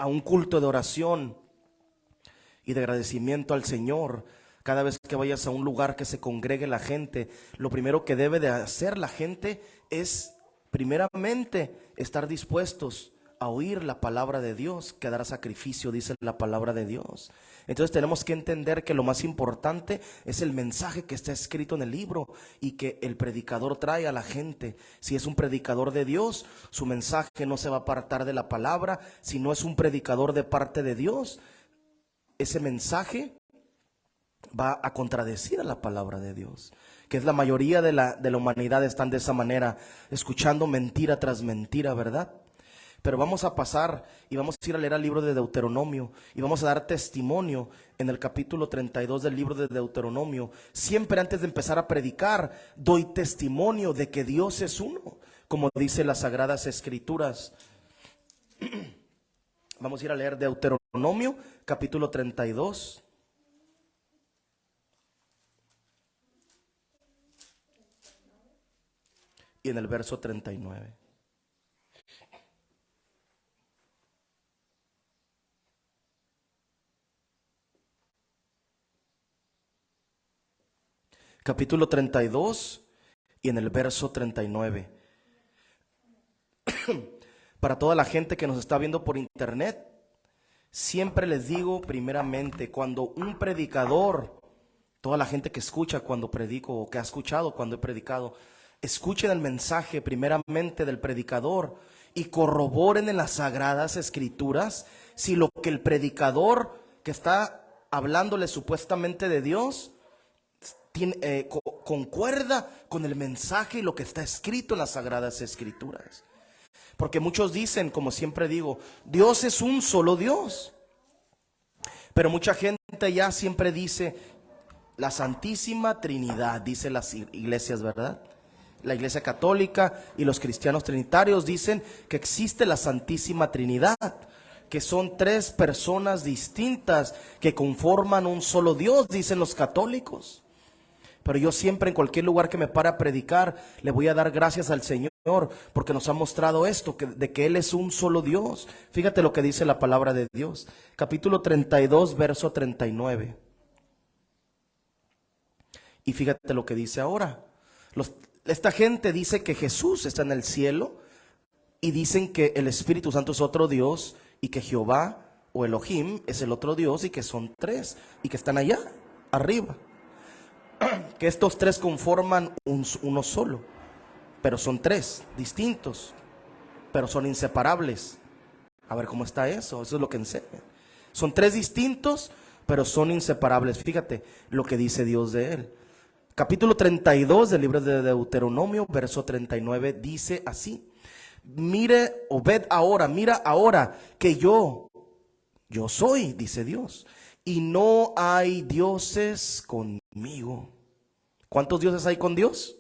a un culto de oración y de agradecimiento al Señor, cada vez que vayas a un lugar que se congregue la gente, lo primero que debe de hacer la gente es primeramente estar dispuestos a oír la palabra de Dios, que dará sacrificio, dice la palabra de Dios. Entonces tenemos que entender que lo más importante es el mensaje que está escrito en el libro y que el predicador trae a la gente. Si es un predicador de Dios, su mensaje no se va a apartar de la palabra. Si no es un predicador de parte de Dios, ese mensaje va a contradecir a la palabra de Dios, que es la mayoría de la humanidad están de esa manera, escuchando mentira tras mentira, ¿verdad? Pero vamos a pasar y vamos a ir a leer el libro de Deuteronomio y vamos a dar testimonio en el capítulo 32 del libro de Deuteronomio. Siempre antes de empezar a predicar, doy testimonio de que Dios es uno, como dice las Sagradas Escrituras. Vamos a ir a leer Deuteronomio, capítulo 32. Y en el verso 39. Capítulo 32 y en el verso 39. Para toda la gente que nos está viendo por internet, siempre les digo primeramente, cuando un predicador, toda la gente que escucha cuando predico o que ha escuchado cuando he predicado, escuchen el mensaje primeramente del predicador y corroboren en las Sagradas Escrituras si lo que el predicador que está hablándole supuestamente de Dios concuerda con el mensaje y lo que está escrito en las Sagradas Escrituras. Porque muchos dicen, como siempre digo, Dios es un solo Dios. Pero mucha gente ya siempre dice la Santísima Trinidad, dice las iglesias, ¿verdad? La Iglesia Católica y los cristianos trinitarios dicen que existe la Santísima Trinidad, que son tres personas distintas que conforman un solo Dios, dicen los católicos. Pero yo siempre, en cualquier lugar que me pare a predicar, le voy a dar gracias al Señor porque nos ha mostrado esto, de que Él es un solo Dios. Fíjate lo que dice la palabra de Dios, capítulo 32, verso 39. Y fíjate lo que dice ahora. Esta gente dice que Jesús está en el cielo y dicen que el Espíritu Santo es otro Dios y que Jehová o Elohim es el otro Dios y que son tres y que están allá arriba. Que estos tres conforman uno solo, pero son tres distintos, pero son inseparables. A ver cómo está eso, eso es lo que enseña. Son tres distintos, pero son inseparables. Fíjate lo que dice Dios de él. Capítulo 32 del libro de Deuteronomio, verso 39, dice así: mire o ved ahora, mira ahora que yo soy, dice Dios, y no hay dioses conmigo. ¿Cuántos dioses hay con Dios?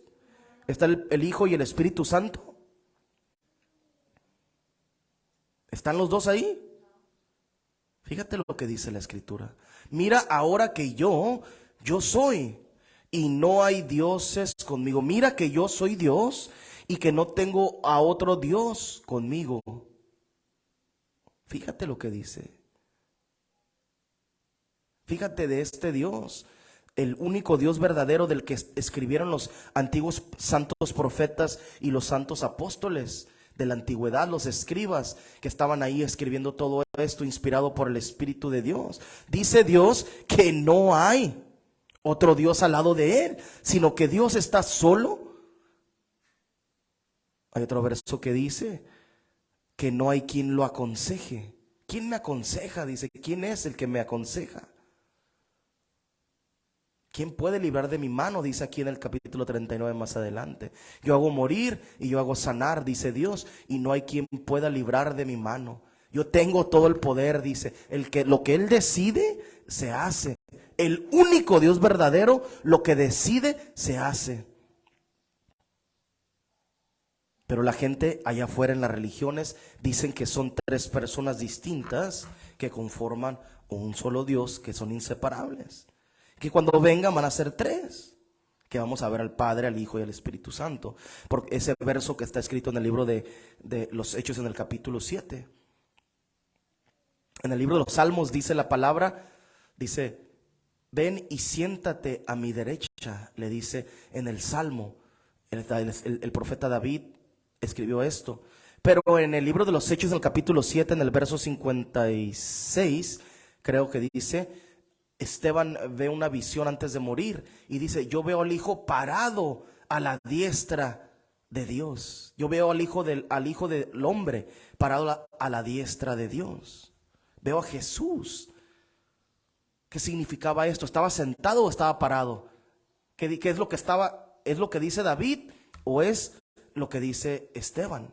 Está el Hijo y el Espíritu Santo. ¿Están los dos ahí? Fíjate lo que dice la Escritura. Mira ahora que yo soy y no hay dioses conmigo. Mira que yo soy Dios y que no tengo a otro Dios conmigo. Fíjate lo que dice. Fíjate de este Dios, el único Dios verdadero del que escribieron los antiguos santos profetas y los santos apóstoles de la antigüedad, los escribas que estaban ahí escribiendo todo esto inspirado por el Espíritu de Dios. Dice Dios que no hay otro Dios al lado de él, sino que Dios está solo. Hay otro verso que dice que no hay quien lo aconseje. ¿Quién me aconseja? Dice, ¿quién es el que me aconseja? ¿Quién puede librar de mi mano? Dice aquí en el capítulo 39 más adelante. Yo hago morir y yo hago sanar, dice Dios, y no hay quien pueda librar de mi mano. Yo tengo todo el poder, dice. Lo que Él decide, se hace. El único Dios verdadero, lo que decide, se hace. Pero la gente allá afuera en las religiones dicen que son tres personas distintas que conforman un solo Dios, que son inseparables. Que cuando vengan van a ser tres, que vamos a ver al Padre, al Hijo y al Espíritu Santo. Porque ese verso que está escrito en el libro de los Hechos en el capítulo 7. En el libro de los Salmos dice la palabra, dice, ven y siéntate a mi derecha, le dice en el Salmo. El profeta David escribió esto. Pero en el libro de los Hechos, en el capítulo 7, en el verso 56, creo que dice, Esteban ve una visión antes de morir y dice, yo veo al Hijo parado a la diestra de Dios. Yo veo al Hijo del Hombre parado a la diestra de Dios. Veo a Jesús. ¿Qué significaba esto? ¿Estaba sentado o estaba parado? ¿Qué es lo que estaba? ¿Es lo que dice David o es lo que dice Esteban?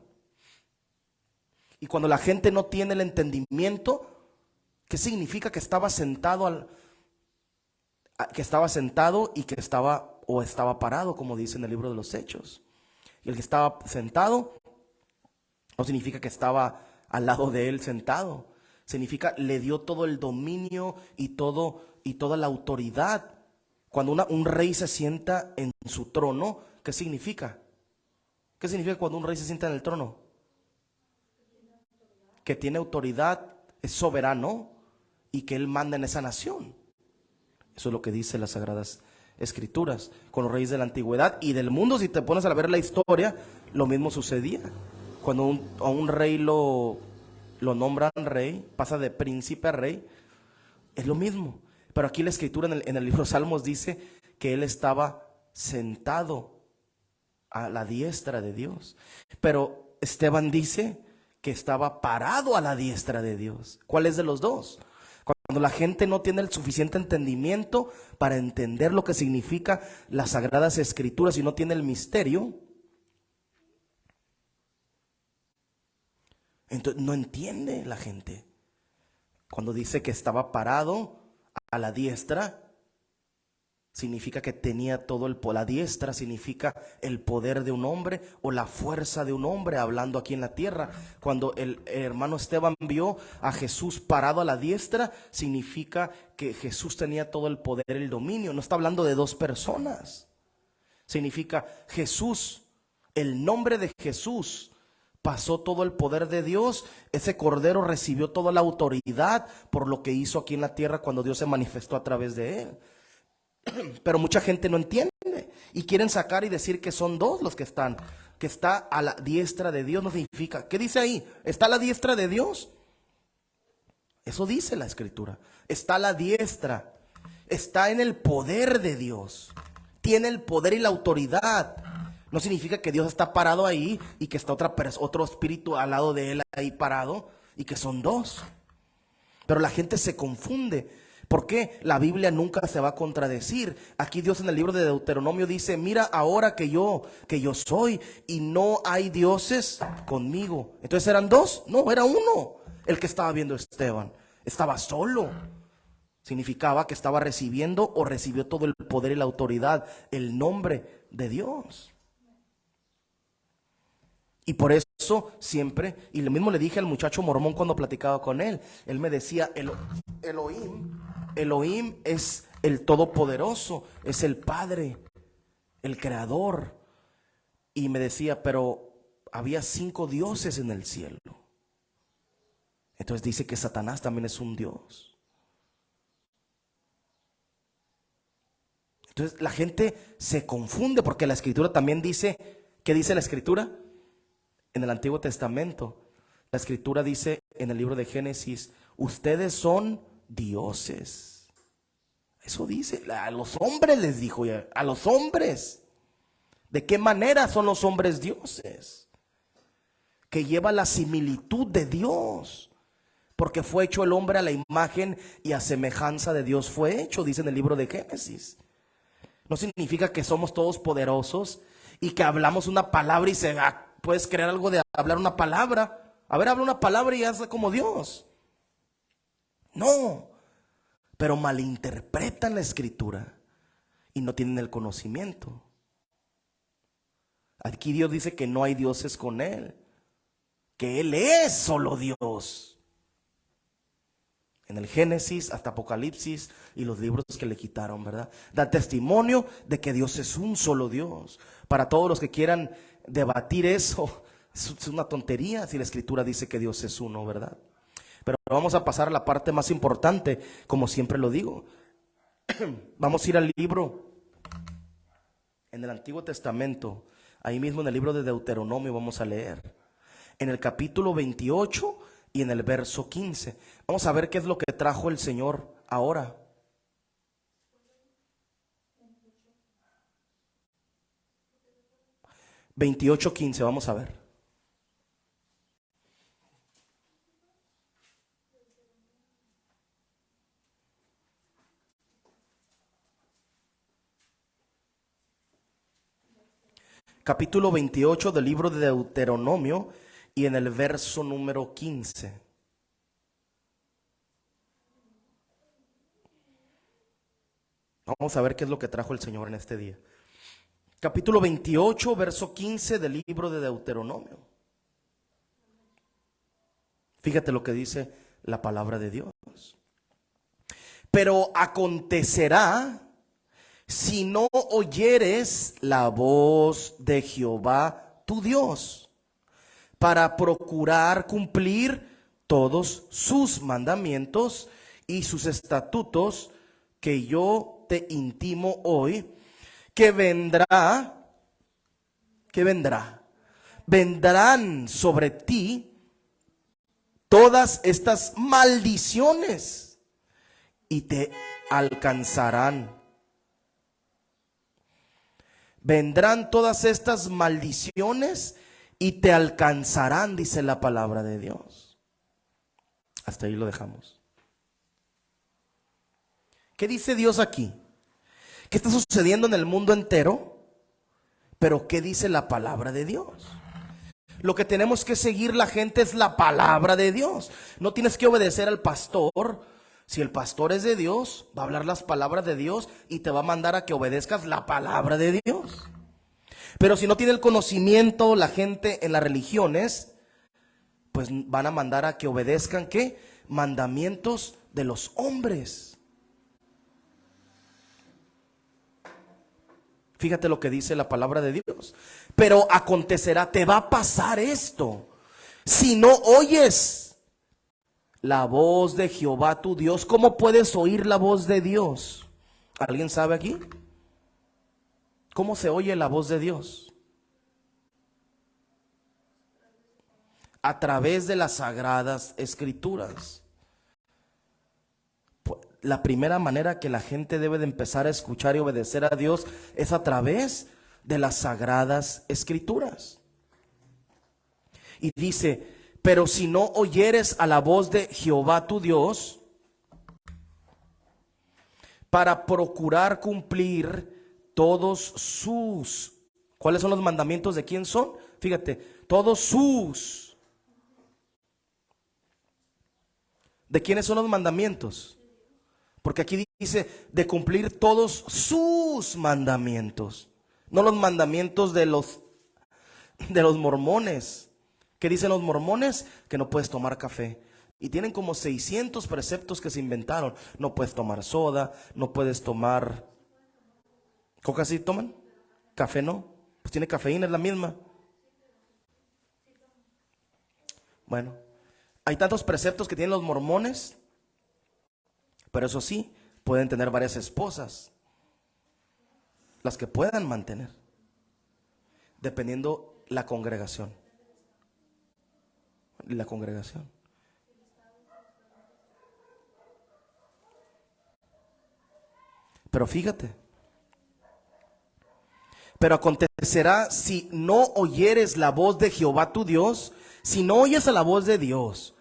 Y cuando la gente no tiene el entendimiento, ¿qué significa que estaba sentado y que estaba parado, como dice en el libro de los Hechos? Y el que estaba sentado no significa que estaba al lado de él sentado. Significa le dio todo el dominio y toda la autoridad. Cuando un rey se sienta en su trono, ¿qué significa? ¿Qué significa cuando un rey se sienta en el trono? Que tiene autoridad, es soberano y que él manda en esa nación. Eso es lo que dice las Sagradas Escrituras con los reyes de la antigüedad y del mundo. Si te pones a ver la historia, lo mismo sucedía. Cuando a un rey lo nombran rey, pasa de príncipe a rey, es lo mismo. Pero aquí la Escritura en el libro de Salmos dice que él estaba sentado a la diestra de Dios. Pero Esteban dice que estaba parado a la diestra de Dios. ¿Cuál es de los dos? Cuando la gente no tiene el suficiente entendimiento para entender lo que significa las Sagradas Escrituras y no tiene el misterio, entonces no entiende la gente. Cuando dice que estaba parado a la diestra, significa que tenía todo el poder. La diestra significa el poder de un hombre o la fuerza de un hombre, hablando aquí en la tierra. Cuando el hermano Esteban vio a Jesús parado a la diestra, significa que Jesús tenía todo el poder y el dominio. No está hablando de dos personas. Significa Jesús, el nombre de Jesús pasó todo el poder de Dios. Ese cordero recibió toda la autoridad por lo que hizo aquí en la tierra cuando Dios se manifestó a través de él. Pero mucha gente no entiende y quieren sacar y decir que son dos los que está a la diestra de Dios. No significa, ¿qué dice ahí? ¿Está a la diestra de Dios? Eso dice la Escritura. Está a la diestra, está en el poder de Dios, tiene el poder y la autoridad. No significa que Dios está parado ahí y que está otro espíritu al lado de él ahí parado y que son dos. Pero la gente se confunde. ¿Por qué? La Biblia nunca se va a contradecir. Aquí Dios en el libro de Deuteronomio dice, mira ahora que yo soy y no hay dioses conmigo. Entonces ¿eran dos? No, era uno el que estaba viendo Esteban. Estaba solo. Significaba que estaba recibiendo o recibió todo el poder y la autoridad, el nombre de Dios. Y por eso siempre, y lo mismo le dije al muchacho mormón cuando platicaba con él. Él me decía, Elohim es el Todopoderoso, es el Padre, el Creador. Y me decía, pero había 5 dioses en el cielo. Entonces dice que Satanás también es un dios. Entonces la gente se confunde porque la Escritura también dice, ¿qué dice la Escritura? En el Antiguo Testamento, la Escritura dice en el libro de Génesis, ustedes son dioses. Eso dice, a los hombres les dijo, a los hombres. ¿De qué manera son los hombres dioses? Que lleva la similitud de Dios, porque fue hecho el hombre a la imagen y a semejanza de Dios fue hecho, dice en el libro de Génesis. No significa que somos todos poderosos y que hablamos una palabra y puedes creer algo de hablar una palabra. A ver, habla una palabra y hazla como Dios. No, pero malinterpretan la Escritura y no tienen el conocimiento. Aquí Dios dice que no hay dioses con Él, que Él es solo Dios. En el Génesis hasta Apocalipsis y los libros que le quitaron, ¿verdad? Da testimonio de que Dios es un solo Dios. Para todos los que quieran debatir eso, es una tontería si la Escritura dice que Dios es uno, ¿verdad? Pero Pero vamos a pasar a la parte más importante, como siempre lo digo. Vamos a ir al libro, en el Antiguo Testamento, ahí mismo en el libro de Deuteronomio vamos a leer, en el capítulo 28 y en el verso 15. Vamos a ver qué es lo que trajo el Señor ahora. 28:15, vamos a ver. Capítulo 28 del libro de Deuteronomio y en el verso número 15. Vamos a ver qué es lo que trajo el Señor en este día. Capítulo 28, verso 15 del libro de Deuteronomio. Fíjate lo que dice la palabra de Dios. Pero acontecerá, si no oyeres la voz de Jehová tu Dios, para procurar cumplir todos sus mandamientos y sus estatutos que yo te intimo hoy, que vendrán sobre ti todas estas maldiciones y te alcanzarán. Vendrán todas estas maldiciones y te alcanzarán, dice la palabra de Dios. Hasta ahí lo dejamos. ¿Qué dice Dios aquí? ¿Qué está sucediendo en el mundo entero? Pero ¿qué dice la palabra de Dios? Lo que tenemos que seguir la gente es la palabra de Dios. No tienes que obedecer al pastor. Si el pastor es de Dios, va a hablar las palabras de Dios y te va a mandar a que obedezcas la palabra de Dios. Pero si no tiene el conocimiento la gente en las religiones, pues van a mandar a que obedezcan ¿qué? Mandamientos de los hombres. Fíjate lo que dice la palabra de Dios. Pero acontecerá, te va a pasar esto, si no oyes la voz de Jehová tu Dios. ¿Cómo puedes oír la voz de Dios? ¿Alguien sabe aquí? ¿Cómo se oye la voz de Dios? A través de las sagradas escrituras. La primera manera que la gente debe de empezar a escuchar y obedecer a Dios es a través de las sagradas escrituras. Y dice, pero si no oyeres a la voz de Jehová tu Dios, para procurar cumplir todos sus, ¿cuáles son los mandamientos de quién son? Fíjate, todos sus. ¿De quiénes son los mandamientos? Porque aquí dice de cumplir todos sus mandamientos, no los mandamientos de los mormones. ¿Qué dicen los mormones? Que no puedes tomar café. Y tienen como 600 preceptos que se inventaron. No puedes tomar soda, no puedes tomar... ¿Coca sí toman? ¿Café no? Pues tiene cafeína, es la misma. Bueno, hay tantos preceptos que tienen los mormones. Pero eso sí, pueden tener varias esposas, las que puedan mantener, dependiendo la congregación. La congregación. Pero fíjate, pero acontecerá si no oyeres la voz de Jehová tu Dios, si no oyes a la voz de Dios,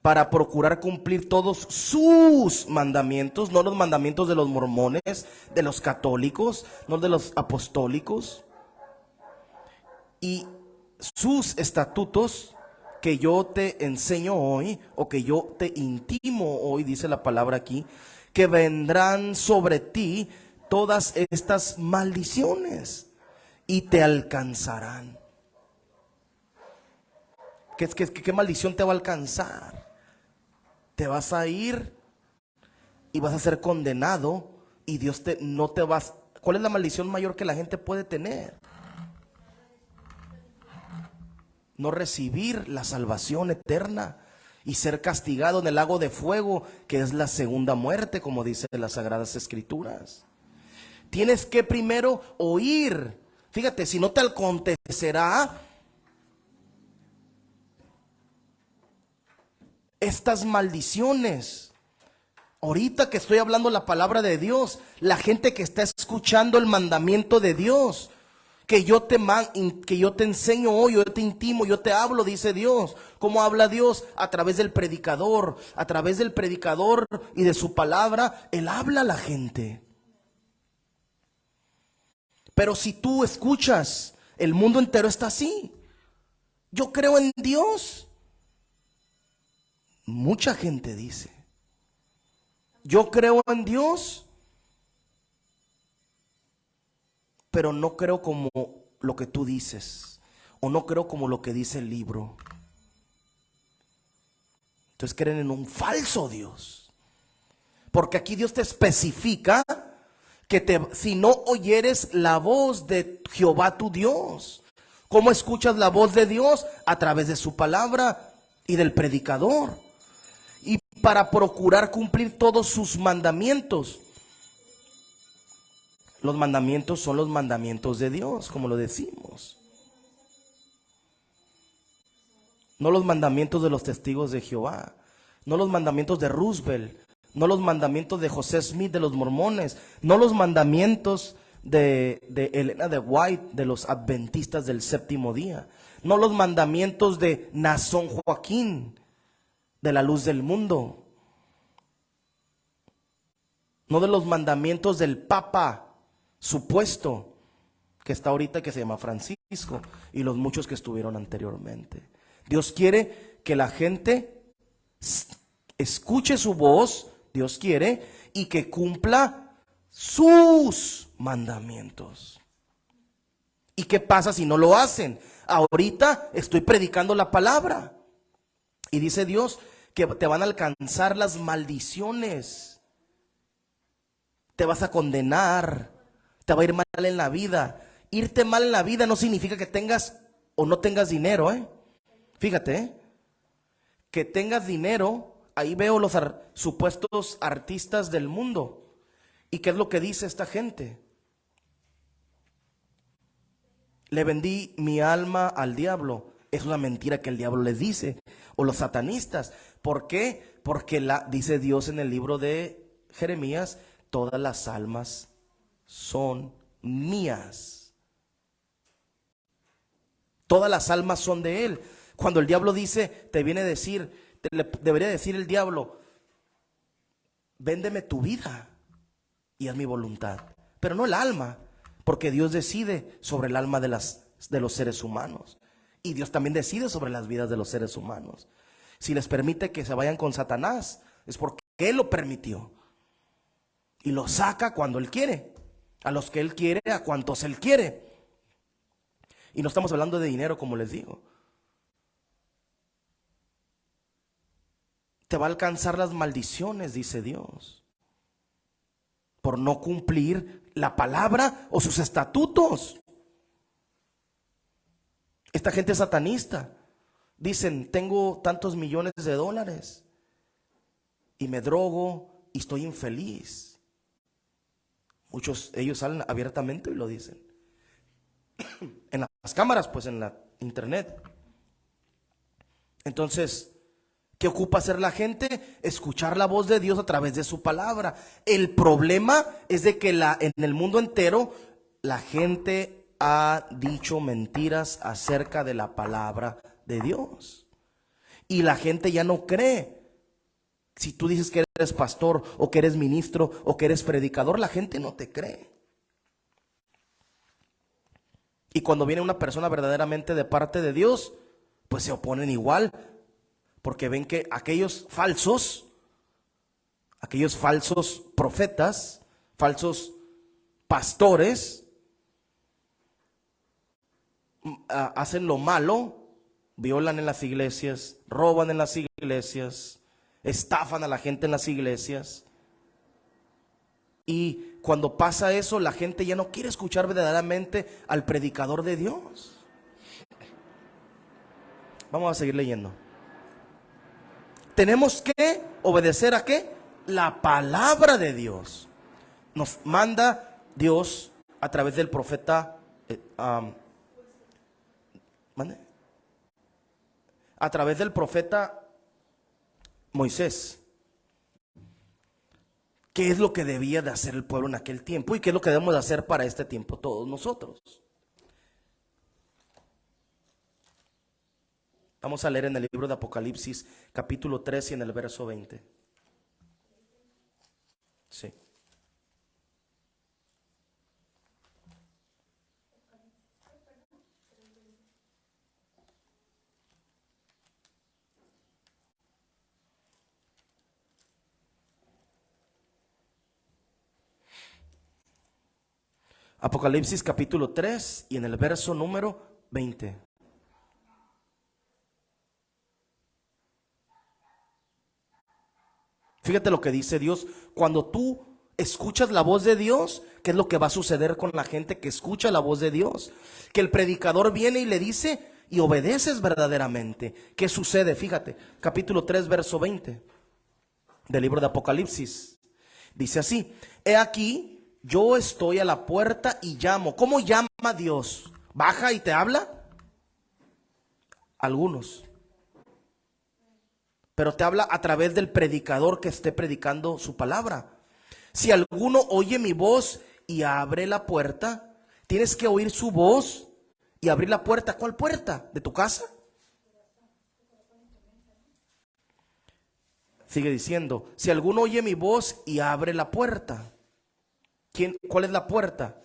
para procurar cumplir todos sus mandamientos, no los mandamientos de los mormones, de los católicos, no de los apostólicos, y sus estatutos que yo te enseño hoy, o que yo te intimo hoy, dice la palabra aquí, que vendrán sobre ti todas estas maldiciones y te alcanzarán. ¿Qué maldición te va a alcanzar? Te vas a ir y vas a ser condenado y Dios no te vas. ¿Cuál es la maldición mayor que la gente puede tener? No recibir la salvación eterna. y ser castigado en el lago de fuego, que es la segunda muerte, como dice las Sagradas Escrituras. Tienes que primero oír. Fíjate, si no te acontecerá estas maldiciones. Ahorita que estoy hablando la palabra de Dios, la gente que está escuchando el mandamiento de Dios, que yo te enseño hoy, yo te intimo, yo te hablo, dice Dios. ¿Cómo habla Dios? A través del predicador. A través del predicador y de su palabra, Él habla a la gente. Pero si tú escuchas, el mundo entero está así. Yo creo en Dios. Mucha gente dice, yo creo en Dios, pero no creo como lo que tú dices, o no creo como lo que dice el libro. Entonces creen en un falso Dios, porque aquí Dios te especifica que si no oyeres la voz de Jehová tu Dios. ¿Cómo escuchas la voz de Dios? A través de su palabra y del predicador. Y para procurar cumplir todos sus mandamientos. Los mandamientos son los mandamientos de Dios, como lo decimos. No los mandamientos de los testigos de Jehová. No los mandamientos de Roosevelt. No los mandamientos de José Smith de los mormones. No los mandamientos de Elena de White de los adventistas del séptimo día. No los mandamientos de Nazón Joaquín de la luz del mundo. No de los mandamientos del Papa supuesto que está ahorita, que se llama Francisco, y los muchos que estuvieron anteriormente. Dios quiere que la gente escuche su voz, Dios quiere, y que cumpla sus mandamientos. ¿Y qué pasa si no lo hacen? Ahorita estoy predicando la palabra y dice Dios que te van a alcanzar las maldiciones. Te vas a condenar, te va a ir mal en la vida. Irte mal en la vida no significa que tengas o no tengas dinero, Fíjate, que tengas dinero. Ahí veo los supuestos artistas del mundo. ¿Y qué es lo que dice esta gente? Le vendí mi alma al diablo. Es una mentira que el diablo les dice. O los satanistas. ¿Por qué? Porque dice Dios en el libro de Jeremías, todas las almas son mías. Todas las almas son de Él. Cuando el diablo dice, te viene a decir, debería decir el diablo, véndeme tu vida y haz mi voluntad. Pero no el alma, porque Dios decide sobre el alma de los seres humanos. Y Dios también decide sobre las vidas de los seres humanos. Si les permite que se vayan con Satanás, es porque Él lo permitió. Y lo saca cuando Él quiere, a los que Él quiere, a cuantos Él quiere. Y no estamos hablando de dinero, como les digo. Te va a alcanzar las maldiciones, dice Dios, por no cumplir la palabra o sus estatutos. Esta gente satanista, dicen, tengo tantos millones de dólares y me drogo y estoy infeliz. Muchos, ellos salen abiertamente y lo dicen. En las cámaras, pues en la internet. Entonces, ¿qué ocupa hacer la gente? Escuchar la voz de Dios a través de su palabra. El problema es de que en el mundo entero la gente ha dicho mentiras acerca de la palabra de Dios. Y la gente ya no cree. Si tú dices que eres pastor o que eres ministro o que eres predicador, la gente no te cree. Y cuando viene una persona verdaderamente de parte de Dios, pues se oponen igual. Porque ven que aquellos falsos profetas, falsos pastores, hacen lo malo, violan en las iglesias, roban en las iglesias, estafan a la gente en las iglesias. Y cuando pasa eso, la gente ya no quiere escuchar verdaderamente al predicador de Dios. Vamos a seguir leyendo. tenemos que obedecer ¿a qué? La palabra de Dios. Nos manda Dios a través del profeta, a través del profeta Moisés. ¿Qué es lo que debía de hacer el pueblo en aquel tiempo? ¿Y qué es lo que debemos de hacer para este tiempo todos nosotros? Vamos a leer en el libro de Apocalipsis, capítulo 3 y en el verso 20. Sí. Apocalipsis capítulo 3 y en el verso número 20. Fíjate lo que dice Dios. Cuando tú escuchas la voz de Dios, ¿qué es lo que va a suceder con la gente que escucha la voz de Dios? Que el predicador viene y le dice y obedeces verdaderamente. ¿Qué sucede? Fíjate, capítulo 3, verso 20 del libro de Apocalipsis. Dice así: he aquí, yo estoy a la puerta y llamo. ¿Cómo llama Dios? ¿Baja y te habla? Algunos. Pero te habla a través del predicador que esté predicando su palabra. Si alguno oye mi voz y abre la puerta, tienes que oír su voz y abrir la puerta. ¿Cuál puerta? ¿De tu casa? Sigue diciendo, si alguno oye mi voz y abre la puerta. ¿Cuál es la puerta?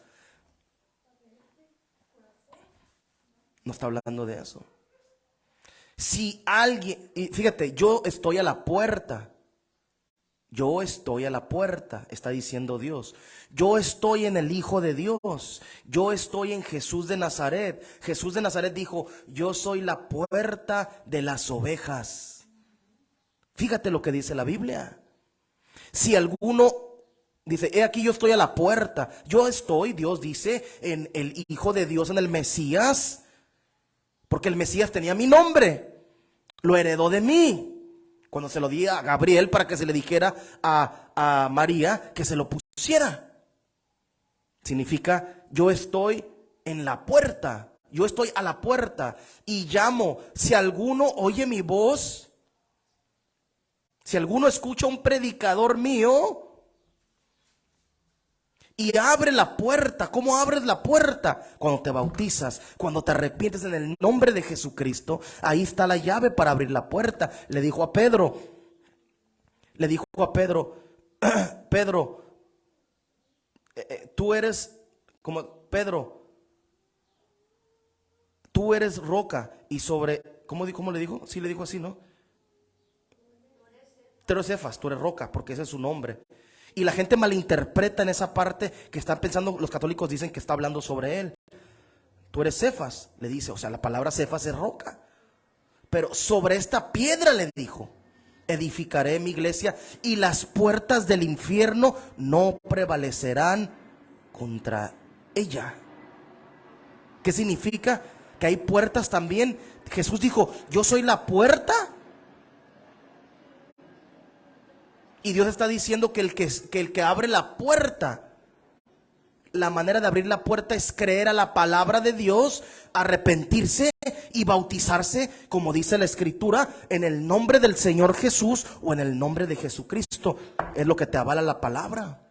No está hablando de eso. Si alguien, y fíjate, yo estoy a la puerta. Yo estoy a la puerta, está diciendo Dios. Yo estoy en el Hijo de Dios. Yo estoy en Jesús de Nazaret. Jesús de Nazaret dijo, yo soy la puerta de las ovejas. Fíjate lo que dice la Biblia. Si alguno dice, he aquí yo estoy a la puerta. Yo estoy, Dios dice, en el Hijo de Dios, en el Mesías. Porque el Mesías tenía mi nombre. Lo heredó de mí. Cuando se lo di a Gabriel para que se le dijera a María que se lo pusiera. Significa, yo estoy en la puerta. Yo estoy a la puerta y llamo. Si alguno oye mi voz, si alguno escucha un predicador mío y abre la puerta. ¿Cómo abres la puerta? Cuando te bautizas, cuando te arrepientes en el nombre de Jesucristo. Ahí está la llave para abrir la puerta. Le dijo a Pedro, Pedro, tú eres como Pedro, tú eres roca y sobre, ¿cómo le dijo? Sí le dijo así, ¿no? Tú eres Cefas, tú eres roca, porque ese es su nombre. Y la gente malinterpreta en esa parte que están pensando, los católicos dicen que está hablando sobre él. Tú eres Cefas, le dice, o sea, la palabra Cefas es roca. Pero sobre esta piedra le dijo, edificaré mi iglesia y las puertas del infierno no prevalecerán contra ella. ¿Qué significa? Que hay puertas también. Jesús dijo, yo soy la puerta. Y Dios está diciendo que el que abre la puerta, la manera de abrir la puerta es creer a la palabra de Dios, arrepentirse y bautizarse, como dice la Escritura, en el nombre del Señor Jesús o en el nombre de Jesucristo. Es lo que te avala la palabra.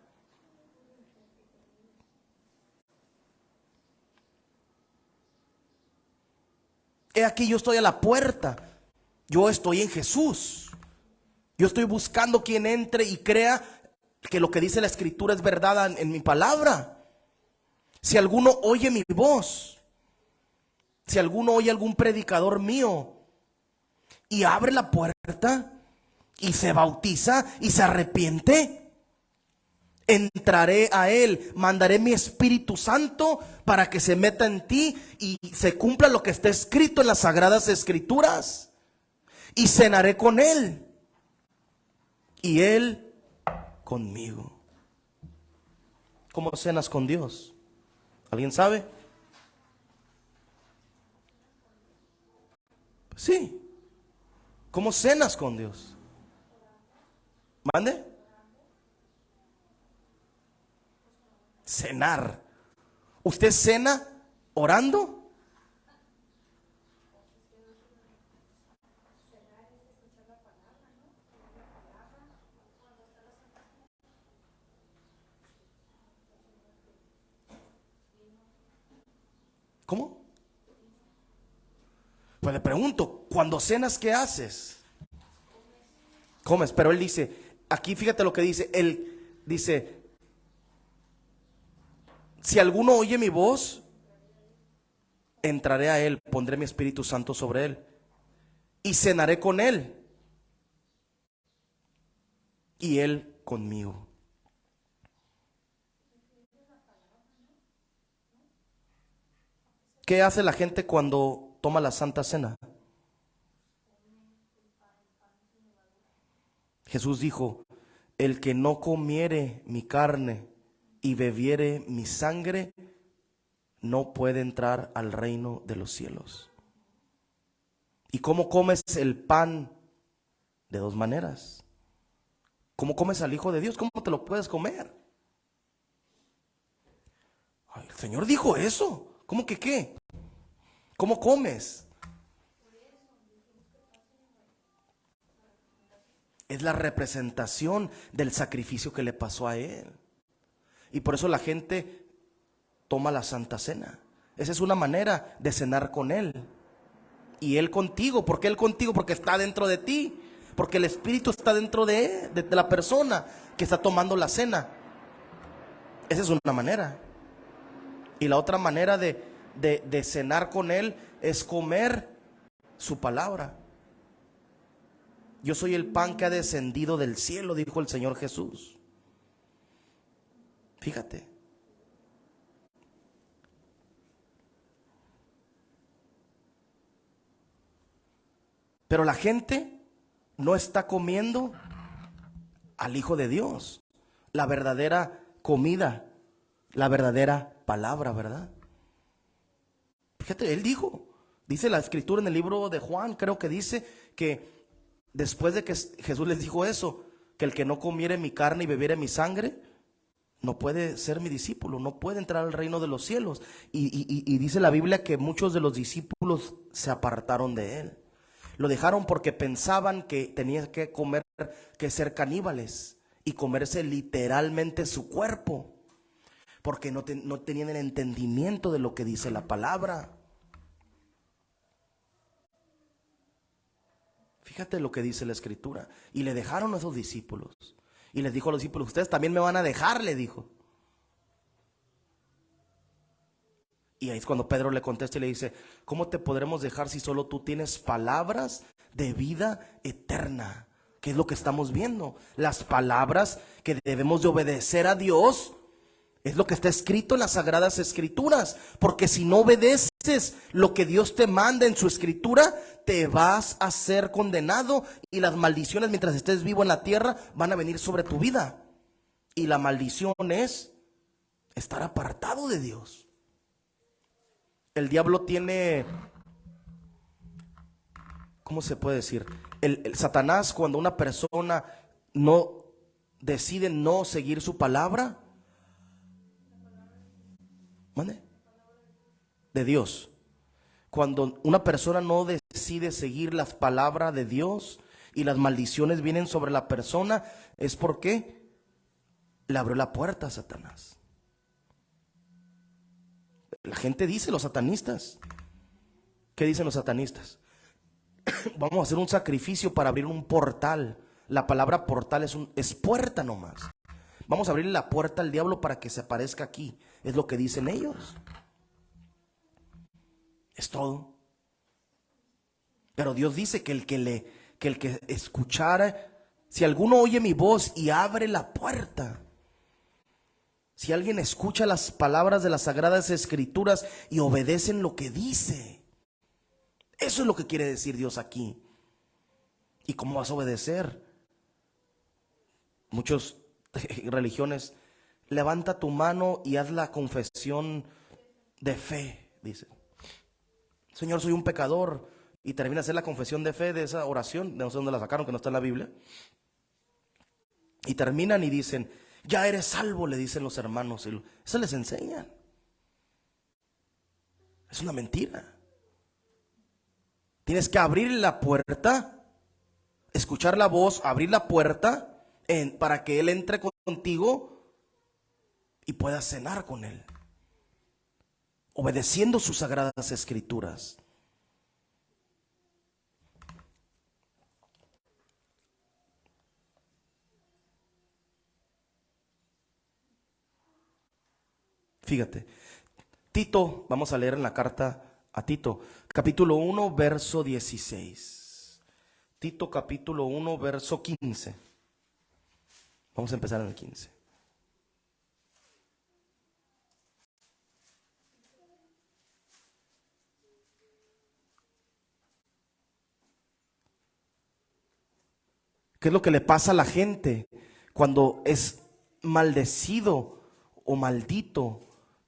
He aquí yo estoy a la puerta. Yo estoy en Jesús. Yo estoy buscando quien entre y crea que lo que dice la Escritura es verdad en mi palabra. Si alguno oye mi voz, si alguno oye algún predicador mío y abre la puerta y se bautiza y se arrepiente, entraré a él, mandaré mi Espíritu Santo para que se meta en ti y se cumpla lo que está escrito en las Sagradas Escrituras, y cenaré con él y él conmigo. ¿Cómo cenas con Dios? ¿Alguien sabe? Sí. ¿Cómo cenas con Dios? ¿Mande? Cenar. ¿Usted cena orando? ¿Cómo? Pues le pregunto, cuando cenas, ¿qué haces? Comes, pero él dice, aquí fíjate lo que dice, él dice, si alguno oye mi voz, entraré a él, pondré mi Espíritu Santo sobre él y cenaré con él y él conmigo. ¿Qué hace la gente cuando toma la Santa Cena? Jesús dijo, el que no comiere mi carne y bebiere mi sangre, no puede entrar al reino de los cielos. ¿Y cómo comes el pan? De dos maneras. ¿Cómo comes al Hijo de Dios? ¿Cómo te lo puedes comer? Ay, el Señor dijo eso. ¿Cómo que qué? ¿Cómo comes? Es la representación del sacrificio que le pasó a Él. Y por eso la gente toma la Santa Cena. Esa es una manera de cenar con Él. Y Él contigo. ¿Por qué Él contigo? Porque está dentro de ti. Porque el Espíritu está dentro de la persona que está tomando la cena. Esa es una manera. Y la otra manera de cenar con Él es comer su palabra. Yo soy el pan que ha descendido del cielo, dijo el Señor Jesús. Fíjate. Pero la gente no está comiendo al Hijo de Dios, la verdadera comida, la verdadera palabra, ¿verdad? Fíjate, Él dice la Escritura en el libro de Juan, creo que dice que después de que Jesús les dijo eso, que el que no comiere mi carne y bebiere mi sangre, no puede ser mi discípulo, no puede entrar al reino de los cielos. Y dice la Biblia que muchos de los discípulos se apartaron de Él. Lo dejaron porque pensaban que tenían que comer, que ser caníbales y comerse literalmente su cuerpo, porque no tenían el entendimiento de lo que dice la palabra. Fíjate lo que dice la Escritura. Y le dejaron a esos discípulos. Y les dijo a los discípulos, ustedes también me van a dejar, le dijo. Y ahí es cuando Pedro le contesta y le dice, ¿cómo te podremos dejar si solo tú tienes palabras de vida eterna? ¿Qué es lo que estamos viendo? Las palabras que debemos de obedecer a Dios. Es lo que está escrito en las Sagradas Escrituras. Porque si no obedeces lo que Dios te manda en su Escritura, te vas a ser condenado. Y las maldiciones mientras estés vivo en la tierra van a venir sobre tu vida. Y la maldición es estar apartado de Dios. El diablo tiene, ¿cómo se puede decir? El Satanás, cuando una persona no decide no seguir su palabra, ¿mande? De Dios. Cuando una persona no decide seguir las palabras de Dios y las maldiciones vienen sobre la persona, es porque le abrió la puerta a Satanás. La gente dice, los satanistas. ¿Qué dicen los satanistas? Vamos a hacer un sacrificio para abrir un portal. La palabra portal es puerta nomás. Vamos a abrirle la puerta al diablo para que se aparezca aquí. Es lo que dicen ellos. Es todo. Pero Dios dice que el que escuchara, si alguno oye mi voz y abre la puerta, si alguien escucha las palabras de las Sagradas Escrituras y obedecen lo que dice, eso es lo que quiere decir Dios aquí. ¿Y cómo vas a obedecer? Muchas religiones, levanta tu mano y haz la confesión de fe, dice. Señor, soy un pecador. Y termina de hacer la confesión de fe de esa oración, no sé dónde la sacaron, que no está en la Biblia. Y terminan y dicen, ya eres salvo, le dicen los hermanos. Y eso les enseñan. Es una mentira. Tienes que abrir la puerta, escuchar la voz, abrir la puerta para que Él entre contigo y puedas cenar con Él, obedeciendo sus sagradas escrituras. Fíjate, Tito, vamos a leer en la carta a Tito, capítulo 1, verso 16. Tito capítulo 1, verso 15. Vamos a empezar en el 15. ¿Qué es lo que le pasa a la gente cuando es maldecido o maldito?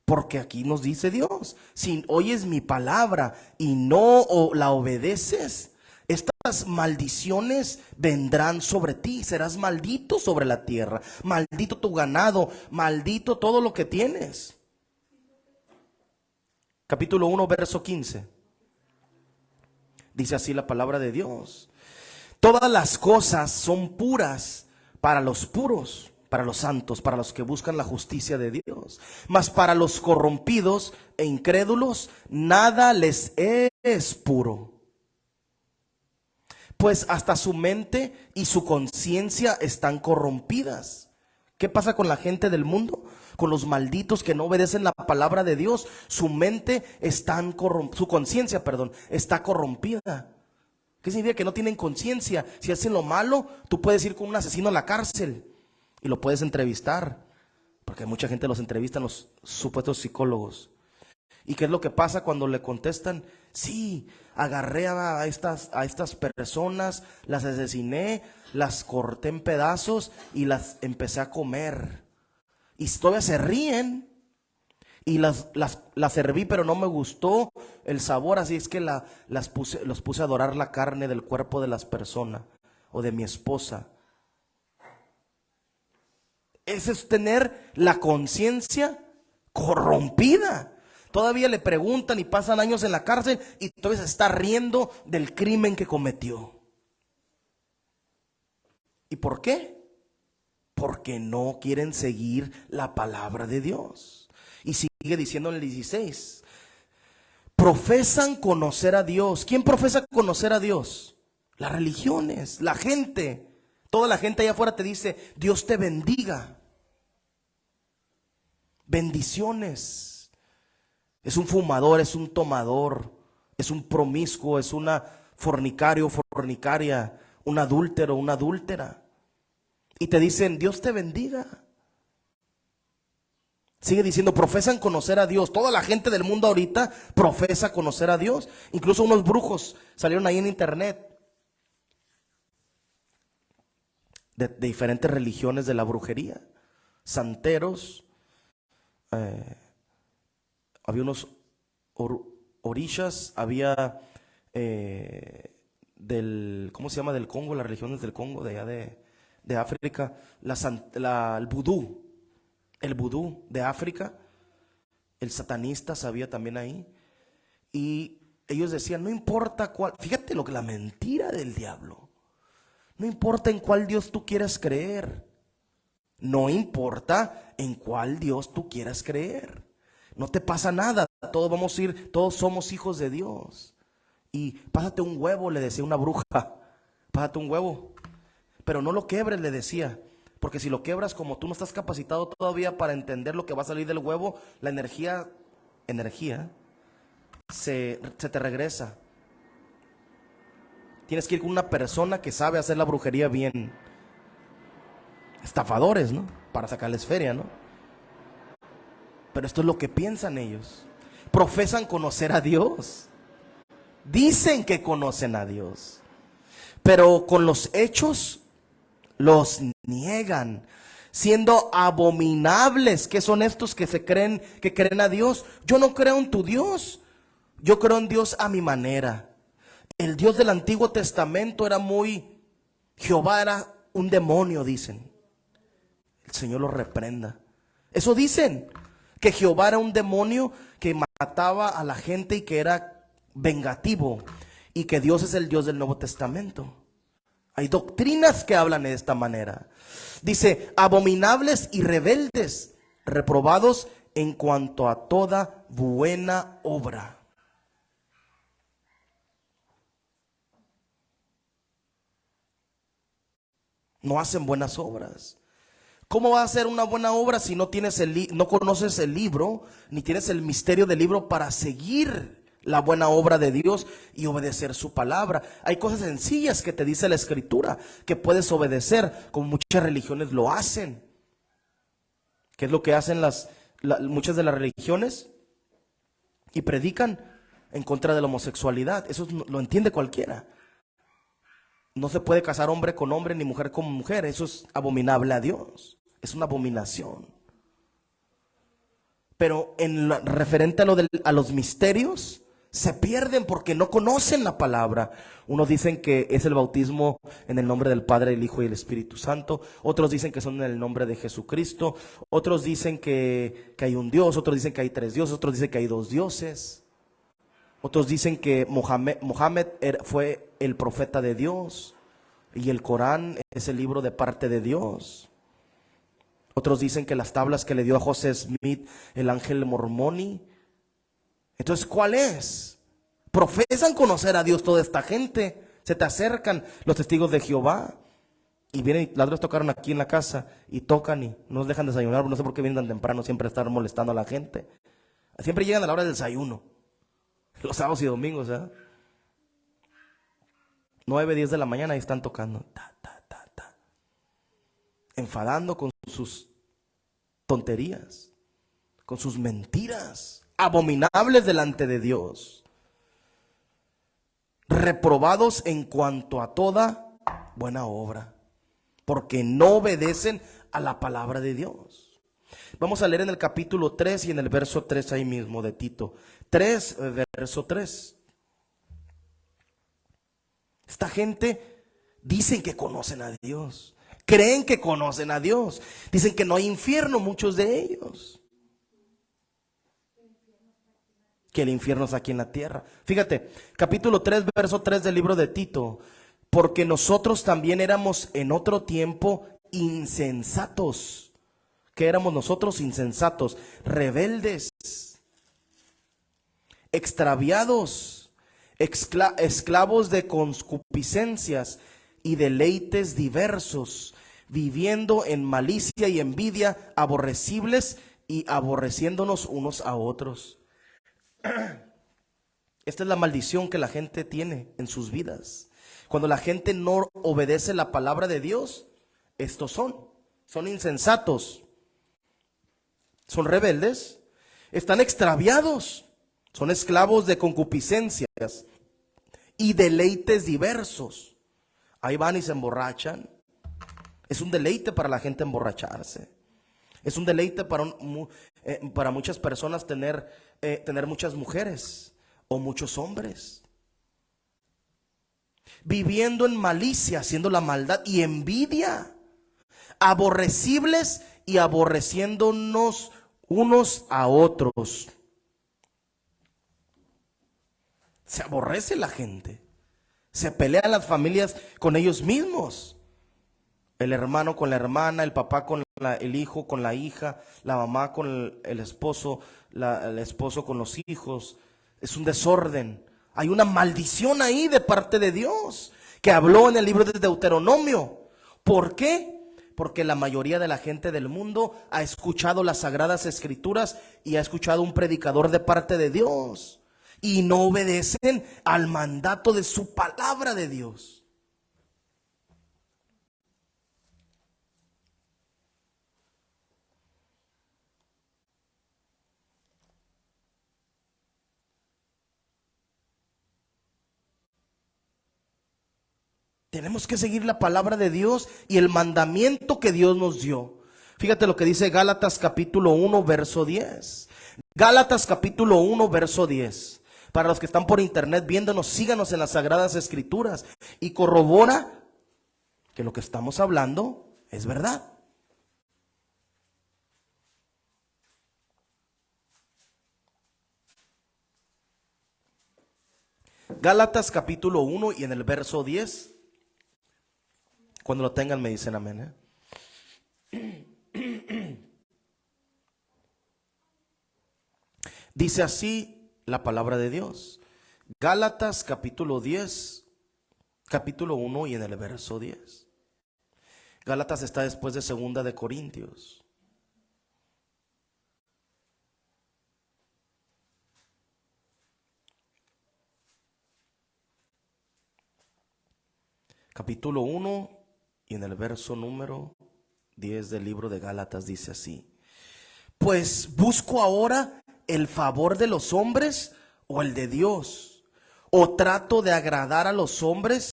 Porque aquí nos dice Dios, si oyes mi palabra y no la obedeces, estas maldiciones vendrán sobre ti, serás maldito sobre la tierra, maldito tu ganado, maldito todo lo que tienes. Capítulo 1, verso 15. Dice así la palabra de Dios: todas las cosas son puras para los puros, para los santos, para los que buscan la justicia de Dios. Mas para los corrompidos e incrédulos nada les es puro, pues hasta su mente y su conciencia están corrompidas. ¿Qué pasa con la gente del mundo? Con los malditos que no obedecen la palabra de Dios. Su mente su conciencia, está corrompida. ¿Qué significa? Que no tienen conciencia. Si hacen lo malo, tú puedes ir con un asesino a la cárcel y lo puedes entrevistar, porque mucha gente los entrevista, los supuestos psicólogos. ¿Y qué es lo que pasa cuando le contestan? Sí, agarré a estas personas, las asesiné, las corté en pedazos y las empecé a comer. Y todavía se ríen. Y las serví, pero no me gustó el sabor, así es que los puse a dorar la carne del cuerpo de las personas o de mi esposa. Ese es tener la conciencia corrompida. Todavía le preguntan y pasan años en la cárcel y todavía se está riendo del crimen que cometió. ¿Y por qué? Porque no quieren seguir la palabra de Dios. Y sigue diciendo en el 16, profesan conocer a Dios. ¿Quién profesa conocer a Dios? Las religiones, la gente. Toda la gente allá afuera te dice, Dios te bendiga. Bendiciones. Es un fumador, es un tomador, es un promiscuo, es una fornicario, fornicaria, un adúltero, una adúltera. Y te dicen, Dios te bendiga. Sigue diciendo, profesan conocer a Dios. Toda la gente del mundo ahorita profesa conocer a Dios. Incluso unos brujos salieron ahí en internet de diferentes religiones de la brujería, santeros. Había unos orishas, había ¿cómo se llama? Del Congo, las religiones del Congo, de allá de África, el vudú de África, el satanista había también ahí. Y ellos decían, no importa cuál, fíjate la mentira del diablo. No importa en cuál Dios tú quieras creer. No importa en cuál Dios tú quieras creer. No te pasa nada. Todos somos hijos de Dios. Y pásate un huevo, le decía una bruja. Pásate un huevo. Pero no lo quebres, le decía. Porque si lo quebras, como tú no estás capacitado todavía para entender lo que va a salir del huevo, la energía se te regresa. Tienes que ir con una persona que sabe hacer la brujería bien. Estafadores, ¿no? Para sacarles feria, ¿no? Pero esto es lo que piensan ellos. Profesan conocer a Dios. Dicen que conocen a Dios. Pero con los hechos los niegan, siendo abominables. ¿Qué son estos que creen a Dios? Yo no creo en tu Dios. Yo creo en Dios a mi manera. El Dios del Antiguo Testamento Jehová era un demonio, dicen. el Señor los reprenda. Eso dicen, que Jehová era un demonio que mataba a la gente y que era vengativo, y que Dios es el Dios del Nuevo Testamento. Hay doctrinas que hablan de esta manera. Dice, abominables y rebeldes, reprobados en cuanto a toda buena obra. No hacen buenas obras. ¿Cómo va a hacer una buena obra si no tienes no conoces el libro, ni tienes el misterio del libro para seguir la buena obra de Dios y obedecer su palabra? Hay cosas sencillas que te dice la Escritura que puedes obedecer, como muchas religiones lo hacen. ¿Qué es lo que hacen muchas de las religiones? Y predican en contra de la homosexualidad. Eso lo entiende cualquiera. No se puede casar hombre con hombre ni mujer con mujer. Eso es abominable a Dios. Es una abominación. Pero referente a los misterios, se pierden porque no conocen la palabra. Unos dicen que es el bautismo en el nombre del Padre, el Hijo y el Espíritu Santo. Otros dicen que son en el nombre de Jesucristo. Otros dicen que hay un Dios. Otros dicen que hay 3 dioses. Otros dicen que hay 2 dioses. Otros dicen que Mohammed fue el profeta de Dios y el Corán es el libro de parte de Dios. Otros dicen que las tablas que le dio a José Smith el ángel Mormoni. Entonces, ¿cuál es? Profesan conocer a Dios toda esta gente. Se te acercan los testigos de Jehová y vienen, las dos tocaron aquí en la casa y tocan y no nos dejan desayunar. No sé por qué vienen tan temprano, siempre estar molestando a la gente. Siempre llegan a la hora del desayuno. Los sábados y domingos, 9, 10 de la mañana y están tocando. Enfadando con sus tonterías, con sus mentiras, abominables delante de Dios. Reprobados en cuanto a toda buena obra, porque no obedecen a la palabra de Dios. Vamos a leer en el capítulo 3 y en el verso 3 ahí mismo de Tito. 3, verso 3. Esta gente dicen que conocen a Dios, creen que conocen a Dios, dicen que no hay infierno, muchos de ellos, que el infierno es aquí en la tierra. Fíjate, capítulo 3, verso 3 del libro de Tito. Porque nosotros también éramos en otro tiempo insensatos. ¿Qué éramos nosotros? Insensatos, rebeldes, extraviados, esclavos de concupiscencias y deleites diversos, viviendo en malicia y envidia, aborrecibles y aborreciéndonos unos a otros. Esta es la maldición que la gente tiene en sus vidas. Cuando la gente no obedece la palabra de Dios, estos son insensatos, son rebeldes, están extraviados, son esclavos de concupiscencias y deleites diversos. Ahí van y se emborrachan. Es un deleite para la gente emborracharse. Es un deleite para muchas personas tener muchas mujeres o muchos hombres. Viviendo en malicia, haciendo la maldad y envidia, aborrecibles y aborreciéndonos unos a otros. Se aborrece la gente, se pelean las familias con ellos mismos. El hermano con la hermana, el papá con el hijo, con la hija, la mamá con el esposo, el esposo con los hijos. Es un desorden. Hay una maldición ahí de parte de Dios que habló en el libro de Deuteronomio. ¿Por qué? Porque la mayoría de la gente del mundo ha escuchado las sagradas escrituras y ha escuchado un predicador de parte de Dios y no obedecen al mandato de su palabra de Dios. Tenemos que seguir la palabra de Dios y el mandamiento que Dios nos dio. Fíjate lo que dice Gálatas capítulo 1, verso 10. Gálatas capítulo 1, verso 10. Para los que están por internet viéndonos, síganos en las Sagradas Escrituras y corrobora que lo que estamos hablando es verdad. Gálatas capítulo 1 y en el verso 10. Cuando lo tengan me dicen amén. Dice así la palabra de Dios. Gálatas capítulo 10, capítulo 1 y en el verso 10. Gálatas está después de segunda de Corintios. Capítulo 1 y en el verso número 10 del libro de Gálatas dice así: pues busco ahora el favor de los hombres o el de Dios, o trato de agradar a los hombres.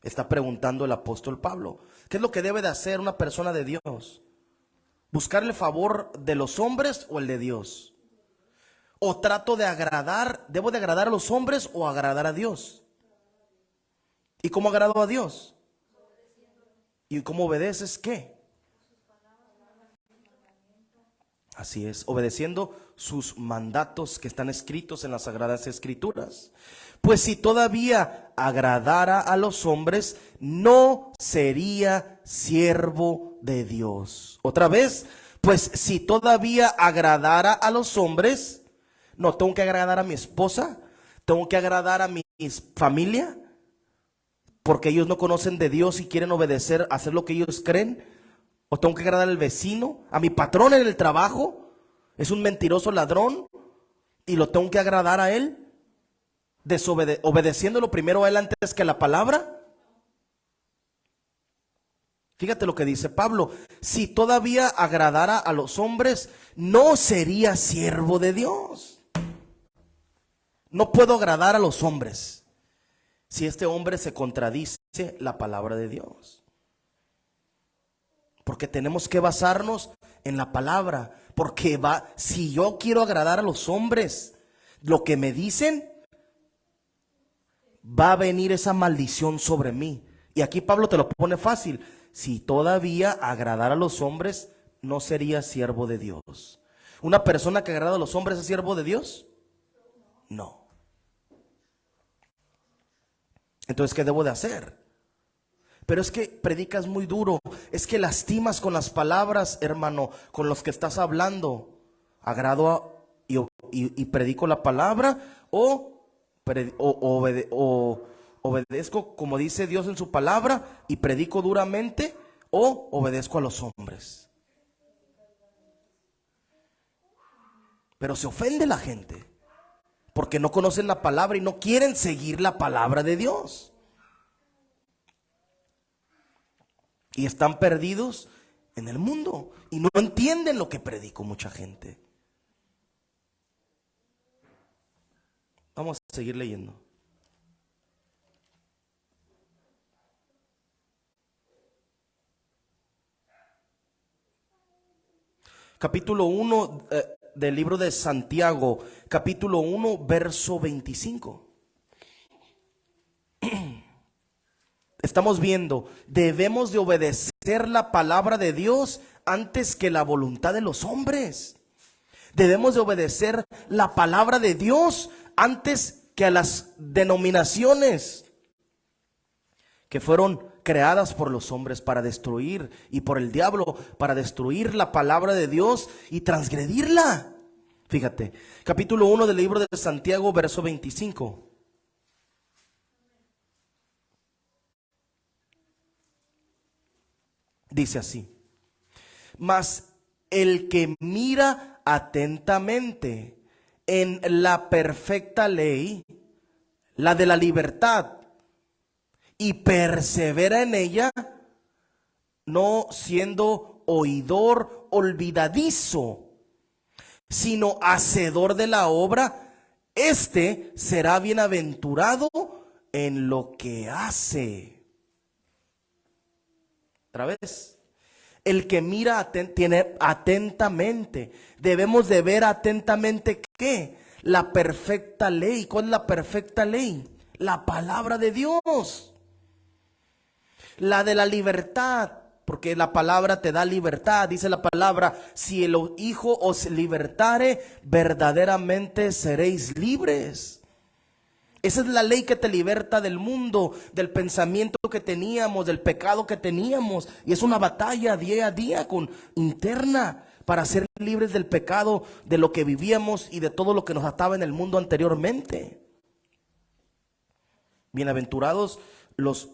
Está preguntando el apóstol Pablo. ¿Qué es lo que debe de hacer una persona de Dios? ¿Buscar el favor de los hombres o el de Dios? ¿O trato de agradar, debo de agradar a los hombres o agradar a Dios? ¿Y cómo agrado a Dios? ¿Y cómo obedeces qué? Así es, obedeciendo sus mandatos que están escritos en las Sagradas Escrituras. Pues si todavía agradara a los hombres, no sería siervo de Dios. Otra vez, pues si todavía agradara a los hombres, no, tengo que agradar a mi esposa, tengo que agradar a mi familia, porque ellos no conocen de Dios y quieren obedecer, hacer lo que ellos creen. O tengo que agradar al vecino, a mi patrón en el trabajo, es un mentiroso ladrón y lo tengo que agradar a él, obedeciéndolo primero a él antes que a la palabra. Fíjate lo que dice Pablo: si todavía agradara a los hombres, no sería siervo de Dios. No puedo agradar a los hombres si este hombre se contradice la palabra de Dios. Porque tenemos que basarnos en la palabra. Porque si yo quiero agradar a los hombres, lo que me dicen, va a venir esa maldición sobre mí. Y aquí Pablo te lo pone fácil: si todavía agradar a los hombres, no sería siervo de Dios. ¿Una persona que agrada a los hombres es siervo de Dios? No. Entonces, ¿qué debo de hacer? Pero es que predicas muy duro, es que lastimas con las palabras, hermano, con los que estás hablando. ¿Agrado y predico la palabra o obedezco como dice Dios en su palabra y predico duramente, o obedezco a los hombres? Pero se ofende la gente porque no conocen la palabra y no quieren seguir la palabra de Dios. Y están perdidos en el mundo y no entienden lo que predico mucha gente. Vamos a seguir leyendo. Capítulo 1 del libro de Santiago, capítulo 1, verso 25. Estamos viendo, debemos de obedecer la palabra de Dios antes que la voluntad de los hombres. Debemos de obedecer la palabra de Dios antes que a las denominaciones que fueron creadas por los hombres para destruir, y por el diablo para destruir la palabra de Dios y transgredirla. Fíjate, capítulo 1 del libro de Santiago, verso 25. Dice así: mas el que mira atentamente en la perfecta ley, la de la libertad, y persevera en ella, no siendo oidor olvidadizo, sino hacedor de la obra, este será bienaventurado en lo que hace. Otra vez, el que mira tiene atentamente. Debemos de ver atentamente ¿qué? La perfecta ley. ¿Cuál es la perfecta ley? La palabra de Dios. La de la libertad, porque la palabra te da libertad. Dice la palabra: si el Hijo os libertare, verdaderamente seréis libres. Esa es la ley que te liberta del mundo, del pensamiento que teníamos, del pecado que teníamos. Y es una batalla día a día interna para ser libres del pecado, de lo que vivíamos y de todo lo que nos ataba en el mundo anteriormente. Bienaventurados los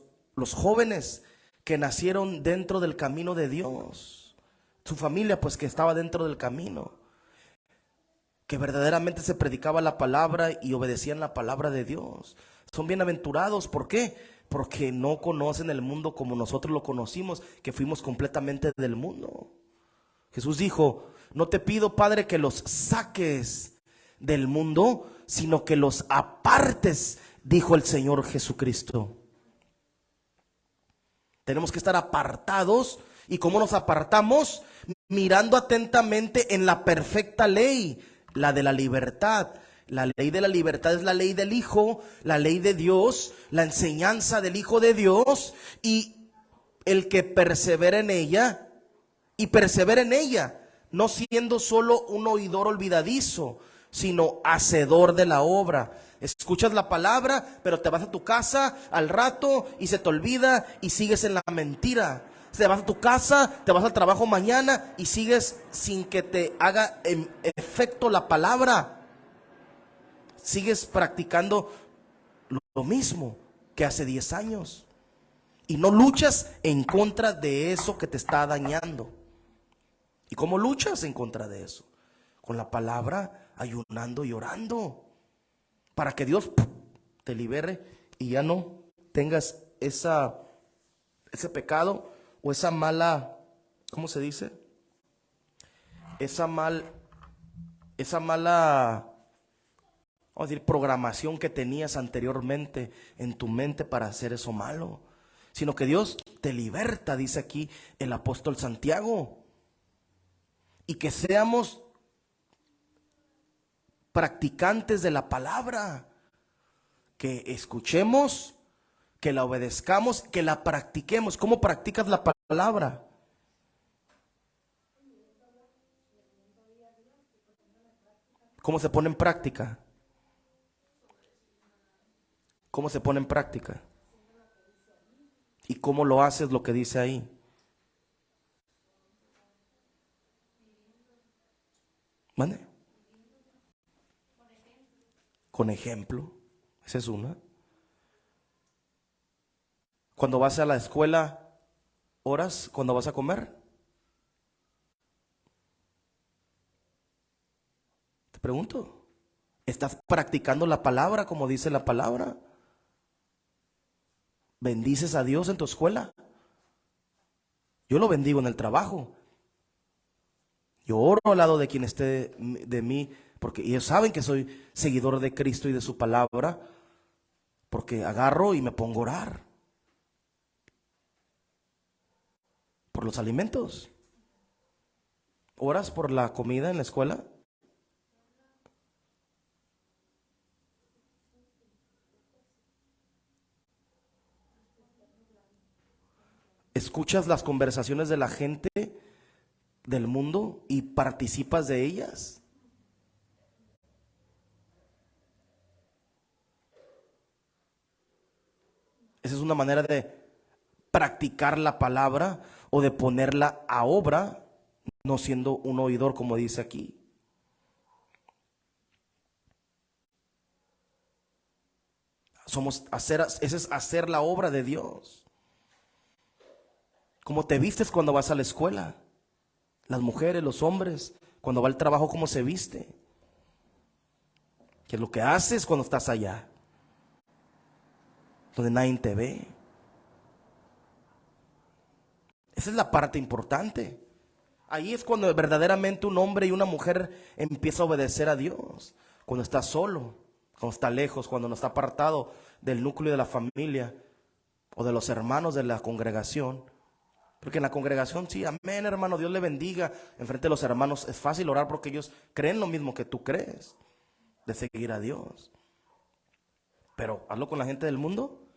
jóvenes que nacieron dentro del camino de Dios. Su familia pues que estaba dentro del camino, que verdaderamente se predicaba la palabra y obedecían la palabra de Dios. Son bienaventurados. ¿Por qué? Porque no conocen el mundo como nosotros lo conocimos, que fuimos completamente del mundo. Jesús dijo: no te pido, Padre, que los saques del mundo, sino que los apartes, dijo el Señor Jesucristo. Tenemos que estar apartados. ¿Y cómo nos apartamos? Mirando atentamente en la perfecta ley, la de la libertad. La ley de la libertad es la ley del Hijo, la ley de Dios, la enseñanza del Hijo de Dios, y el que persevera en ella, y persevera en ella, no siendo solo un oidor olvidadizo, sino hacedor de la obra. Escuchas la palabra, pero te vas a tu casa al rato y se te olvida y sigues en la mentira. Te vas a tu casa, te vas al trabajo mañana y sigues sin que te haga efecto la palabra. Sigues practicando lo mismo que hace 10 años y no luchas en contra de eso que te está dañando. ¿Y cómo luchas en contra de eso? Con la palabra, ayunando y orando, para que Dios te libere y ya no tengas ese pecado o esa mala, ¿cómo se dice? Esa mala, vamos a decir, programación que tenías anteriormente en tu mente para hacer eso malo. Sino que Dios te liberta, dice aquí el apóstol Santiago. Y que seamos practicantes de la palabra, que escuchemos, que la obedezcamos, que la practiquemos. ¿Cómo practicas la palabra? ¿Cómo se pone en práctica? ¿Cómo se pone en práctica? ¿Y cómo lo haces lo que dice ahí? ¿Mande? Con ejemplo. Esa es una. Cuando vas a la escuela, ¿oras cuando vas a comer? Te pregunto, ¿estás practicando la palabra como dice la palabra? ¿Bendices a Dios en tu escuela? Yo lo bendigo en el trabajo. Yo oro al lado de quien esté de mí, porque ellos saben que soy seguidor de Cristo y de su palabra, porque agarro y me pongo a orar por los alimentos. ¿Oras por la comida en la escuela? ¿Escuchas las conversaciones de la gente del mundo y participas de ellas? Esa es una manera de practicar la palabra o de ponerla a obra, no siendo un oidor como dice aquí. Ese es hacer la obra de Dios. ¿Cómo te vistes cuando vas a la escuela? Las mujeres, los hombres, cuando va al trabajo, ¿cómo se viste? ¿Qué es lo que haces cuando estás allá, donde nadie te ve? Esa es la parte importante. Ahí es cuando verdaderamente un hombre y una mujer empieza a obedecer a Dios. Cuando está solo, cuando está lejos, cuando no está apartado del núcleo de la familia o de los hermanos de la congregación. Porque en la congregación, sí, amén, hermano, Dios le bendiga. Enfrente de los hermanos es fácil orar porque ellos creen lo mismo que tú crees, de seguir a Dios. Pero hazlo con la gente del mundo.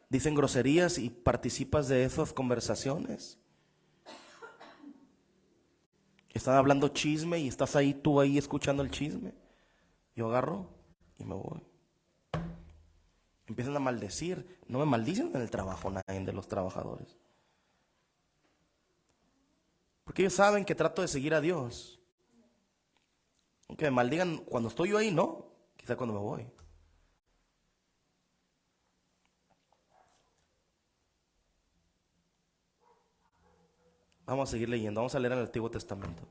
Dicen groserías y participas de esas conversaciones. Están hablando chisme y estás ahí, tú ahí escuchando el chisme. Yo agarro y me voy. Empiezan a maldecir. No me maldicen en el trabajo nadie de los trabajadores. Porque ellos saben que trato de seguir a Dios. Aunque me maldigan cuando estoy yo ahí, no. Quizá cuando me voy. Vamos a seguir leyendo. Vamos a leer en el Antiguo Testamento.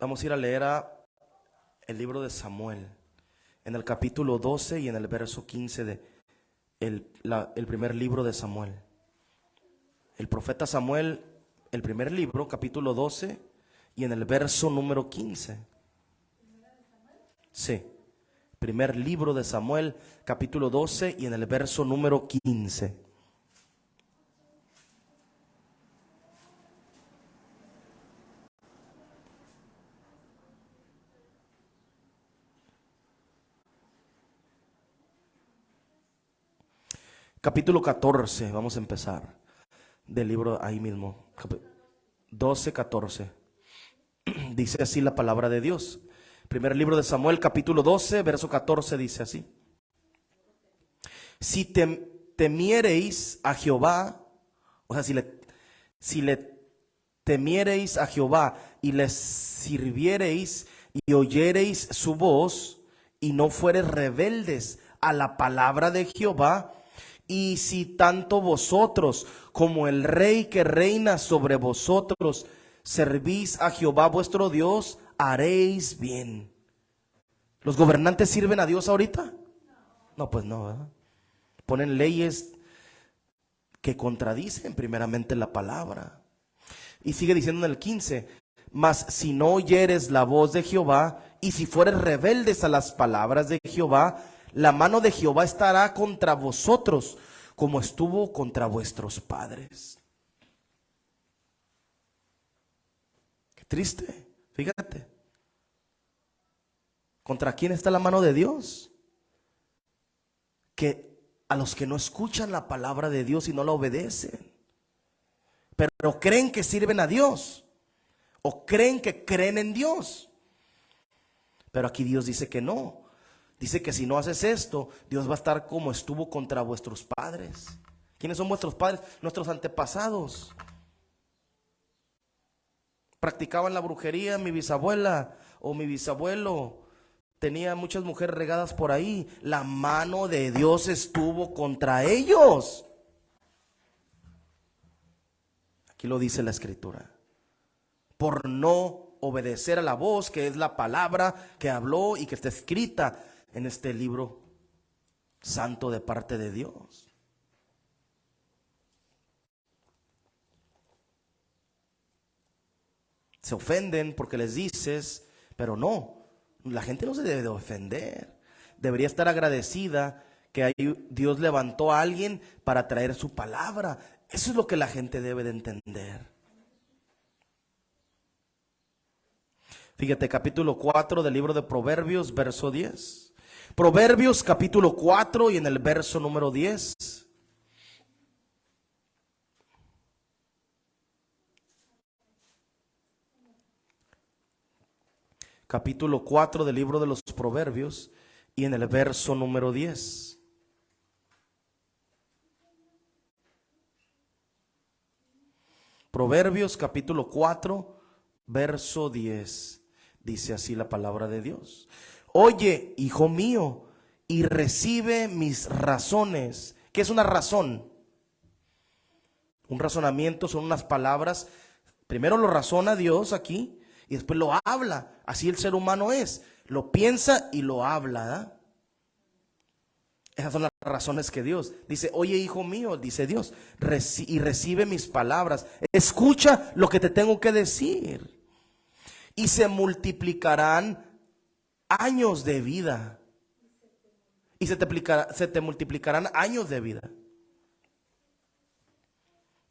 Vamos a ir a leer el libro de Samuel. En el capítulo 12 y en el verso 15 de el primer libro de Samuel. El profeta Samuel, el primer libro, capítulo 12 y en el verso número 15. Sí, primer libro de Samuel, capítulo 12 y en el verso número 15. Capítulo 14, vamos a empezar del libro ahí mismo. 12, 14. Dice así la palabra de Dios. Primer libro de Samuel, capítulo 12, verso 14, dice así. Si temiereis a Jehová, o sea, si le temiereis a Jehová y le sirviereis y oyereis su voz y no fuereis rebeldes a la palabra de Jehová, y si tanto vosotros como el rey que reina sobre vosotros servís a Jehová vuestro Dios, haréis bien. ¿Los gobernantes sirven a Dios ahorita? No, pues no, ¿verdad? Ponen leyes que contradicen primeramente la palabra. Y sigue diciendo en el 15, mas si no oyeres la voz de Jehová y si fueres rebeldes a las palabras de Jehová, la mano de Jehová estará contra vosotros como estuvo contra vuestros padres. Qué triste, fíjate. ¿Contra quién está la mano de Dios? Que a los que no escuchan la palabra de Dios y no la obedecen, pero creen que sirven a Dios o creen que creen en Dios. Pero aquí Dios dice que no. Dice que si no haces esto, Dios va a estar como estuvo contra vuestros padres. ¿Quiénes son vuestros padres? Nuestros antepasados. Practicaban la brujería. Mi bisabuela o mi bisabuelo tenía muchas mujeres regadas por ahí. La mano de Dios estuvo contra ellos. Aquí lo dice la Escritura. Por no obedecer a la voz, que es la palabra que habló y que está escrita en este libro santo de parte de Dios. Se ofenden porque les dices, pero no, la gente no se debe de ofender. Debería estar agradecida que Dios levantó a alguien para traer su palabra. Eso es lo que la gente debe de entender. Fíjate, capítulo 4 del libro de Proverbios, verso 10. Proverbios capítulo 4 y en el verso número 10. Capítulo 4 del libro de los Proverbios y en el verso número 10. Proverbios capítulo 4, verso 10. Dice así la palabra de Dios. Oye, hijo mío, y recibe mis razones. ¿Qué es una razón? Un razonamiento son unas palabras. Primero lo razona Dios aquí y después lo habla. Así el ser humano es. Lo piensa y lo habla. Esas son las razones que Dios dice. Oye, hijo mío, dice Dios, y recibe mis palabras. Escucha lo que te tengo que decir. Y se multiplicarán años de vida. Y se te multiplicarán años de vida.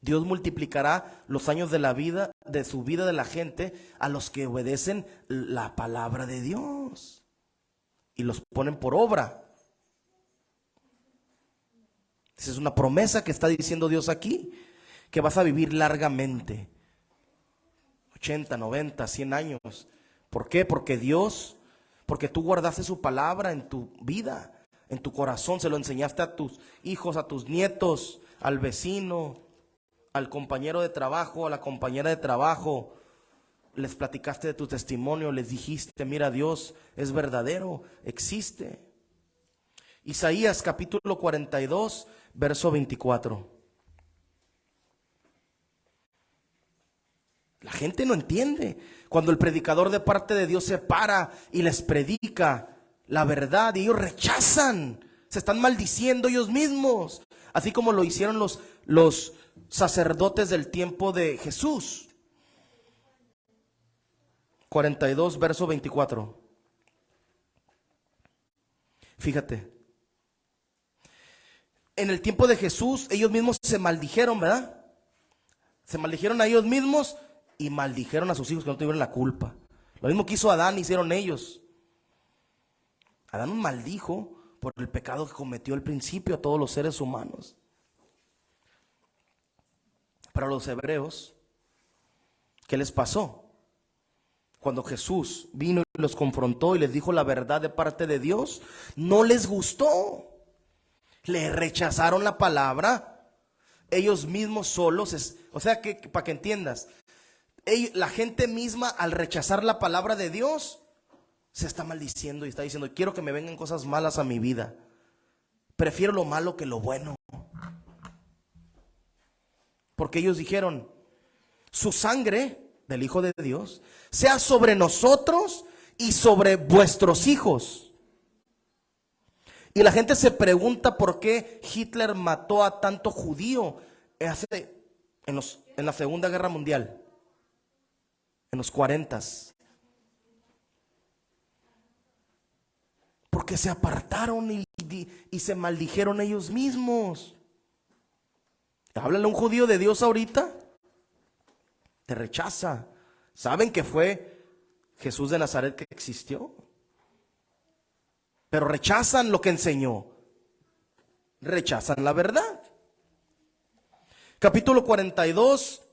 Dios multiplicará los años de la vida, de su vida de la gente, a los que obedecen la palabra de Dios y los ponen por obra. Esa es una promesa que está diciendo Dios aquí, que vas a vivir largamente. 80, 90, 100 años. ¿Por qué? Porque tú guardaste su palabra en tu vida, en tu corazón, se lo enseñaste a tus hijos, a tus nietos, al vecino, al compañero de trabajo, a la compañera de trabajo. Les platicaste de tu testimonio, les dijiste, mira, Dios es verdadero, existe. Isaías capítulo 42, verso 24. La gente no entiende. Cuando el predicador de parte de Dios se para y les predica la verdad, y ellos rechazan, se están maldiciendo ellos mismos, así como lo hicieron los sacerdotes del tiempo de Jesús. 42, verso 24. Fíjate. En el tiempo de Jesús, ellos mismos se maldijeron, ¿verdad? Se maldijeron a ellos mismos y maldijeron a sus hijos que no tuvieron la culpa. Lo mismo que hizo Adán, hicieron ellos. Adán maldijo por el pecado que cometió al principio a todos los seres humanos. Para los hebreos, ¿qué les pasó? Cuando Jesús vino y los confrontó y les dijo la verdad de parte de Dios, no les gustó. Le rechazaron la palabra. Ellos mismos solos, o sea que para que entiendas, la gente misma al rechazar la palabra de Dios se está maldiciendo y está diciendo, quiero que me vengan cosas malas a mi vida. Prefiero lo malo que lo bueno. Porque ellos dijeron, su sangre del Hijo de Dios sea sobre nosotros y sobre vuestros hijos. Y la gente se pregunta por qué Hitler mató a tanto judío en la Segunda Guerra Mundial, en los 40s. Porque se apartaron y se maldijeron ellos mismos. Háblale a un judío de Dios ahorita, te rechaza. ¿Saben que fue Jesús de Nazaret que existió? Pero rechazan lo que enseñó. Rechazan la verdad. Capítulo 42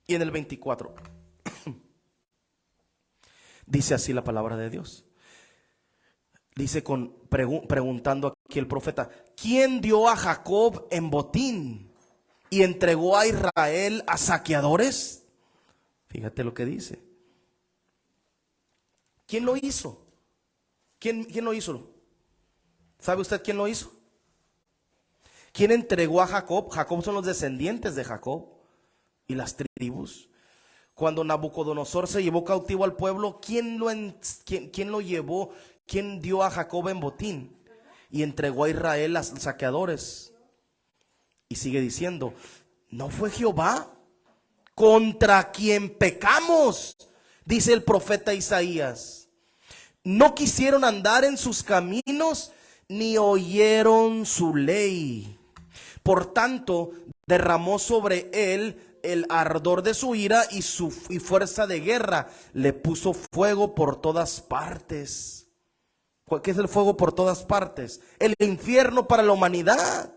y en el 24. Dice así la palabra de Dios. Dice preguntando aquí el profeta, ¿quién dio a Jacob en botín y entregó a Israel a saqueadores? Fíjate lo que dice. ¿Quién lo hizo? ¿Quién lo hizo? ¿Sabe usted quién lo hizo? ¿Quién entregó a Jacob? Jacob son los descendientes de Jacob y las tribus. Cuando Nabucodonosor se llevó cautivo al pueblo, ¿quién lo llevó? ¿Quién dio a Jacob en botín y entregó a Israel a saqueadores? Y sigue diciendo, ¿no fue Jehová contra quien pecamos? Dice el profeta Isaías. No quisieron andar en sus caminos, ni oyeron su ley. Por tanto, derramó sobre él el ardor de su ira y fuerza de guerra. Le puso fuego por todas partes. ¿Qué es el fuego por todas partes? El infierno para la humanidad.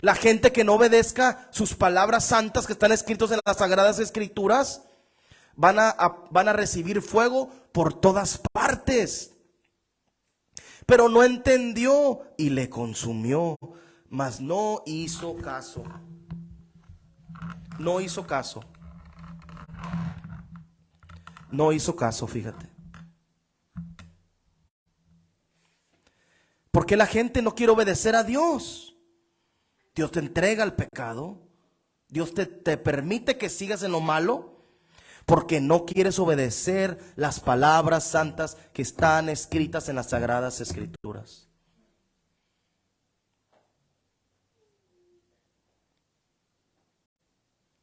La gente que no obedezca sus palabras santas que están escritas en las Sagradas Escrituras van a recibir fuego por todas partes. Pero no entendió y le consumió, mas no hizo caso. No hizo caso. No hizo caso, fíjate. Porque la gente no quiere obedecer a Dios. Dios te entrega el pecado. Dios te permite que sigas en lo malo porque no quieres obedecer las palabras santas que están escritas en las Sagradas Escrituras.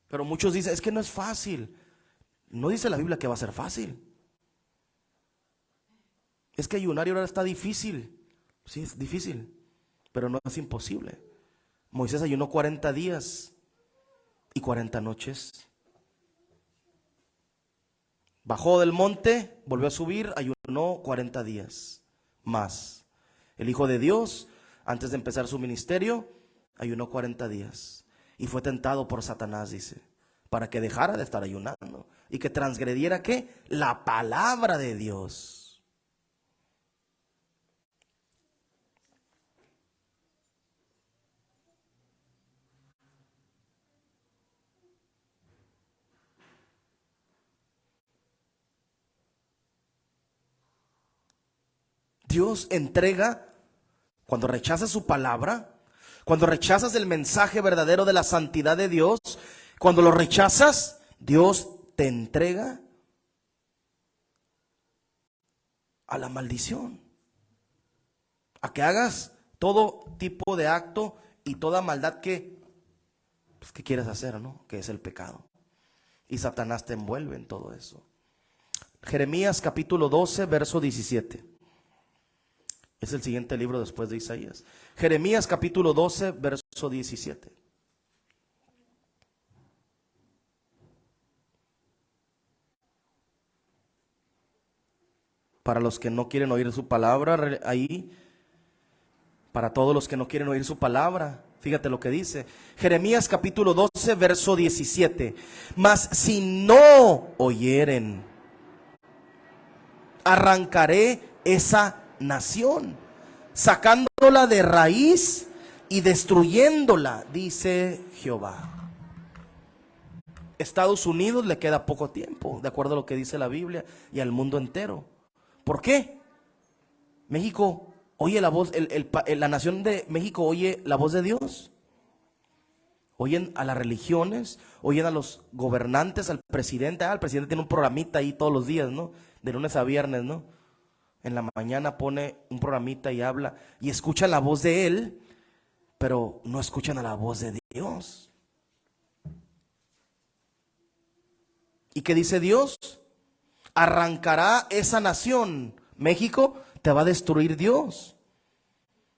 Pero muchos dicen, es que no es fácil. No dice la Biblia que va a ser fácil. Es que ayunar y orar está difícil. Sí, es difícil, pero no es imposible. Moisés ayunó 40 días y 40 noches. Bajó del monte, volvió a subir, ayunó 40 días más. El Hijo de Dios, antes de empezar su ministerio, ayunó 40 días. y fue tentado por Satanás, dice, para que dejara de estar ayunando y que transgrediera, ¿qué? La palabra de Dios. Dios entrega, cuando rechazas su palabra, cuando rechazas el mensaje verdadero de la santidad de Dios, cuando lo rechazas, Dios te entrega a la maldición, a que hagas todo tipo de acto y toda maldad que quieres hacer, ¿no? Que es el pecado. Y Satanás te envuelve en todo eso. Jeremías capítulo 12, verso 17. Es el siguiente libro después de Isaías. Jeremías capítulo 12, verso 17. Para los que no quieren oír su palabra, ahí, para todos los que no quieren oír su palabra, fíjate lo que dice. Jeremías capítulo 12, verso 17. Mas si no oyeren, arrancaré esa nación, sacándola de raíz y destruyéndola, dice Jehová. Estados Unidos le queda poco tiempo, de acuerdo a lo que dice la Biblia, y al mundo entero. ¿Por qué? México oye la voz, la nación de México oye la voz de Dios. Oyen a las religiones, oyen a los gobernantes, al presidente. El presidente tiene un programita ahí todos los días, ¿no? De lunes a viernes, ¿no? En la mañana pone un programita y habla, y escuchan la voz de él, pero no escuchan a la voz de Dios. ¿Y qué dice Dios? Arrancará esa nación. México te va a destruir Dios.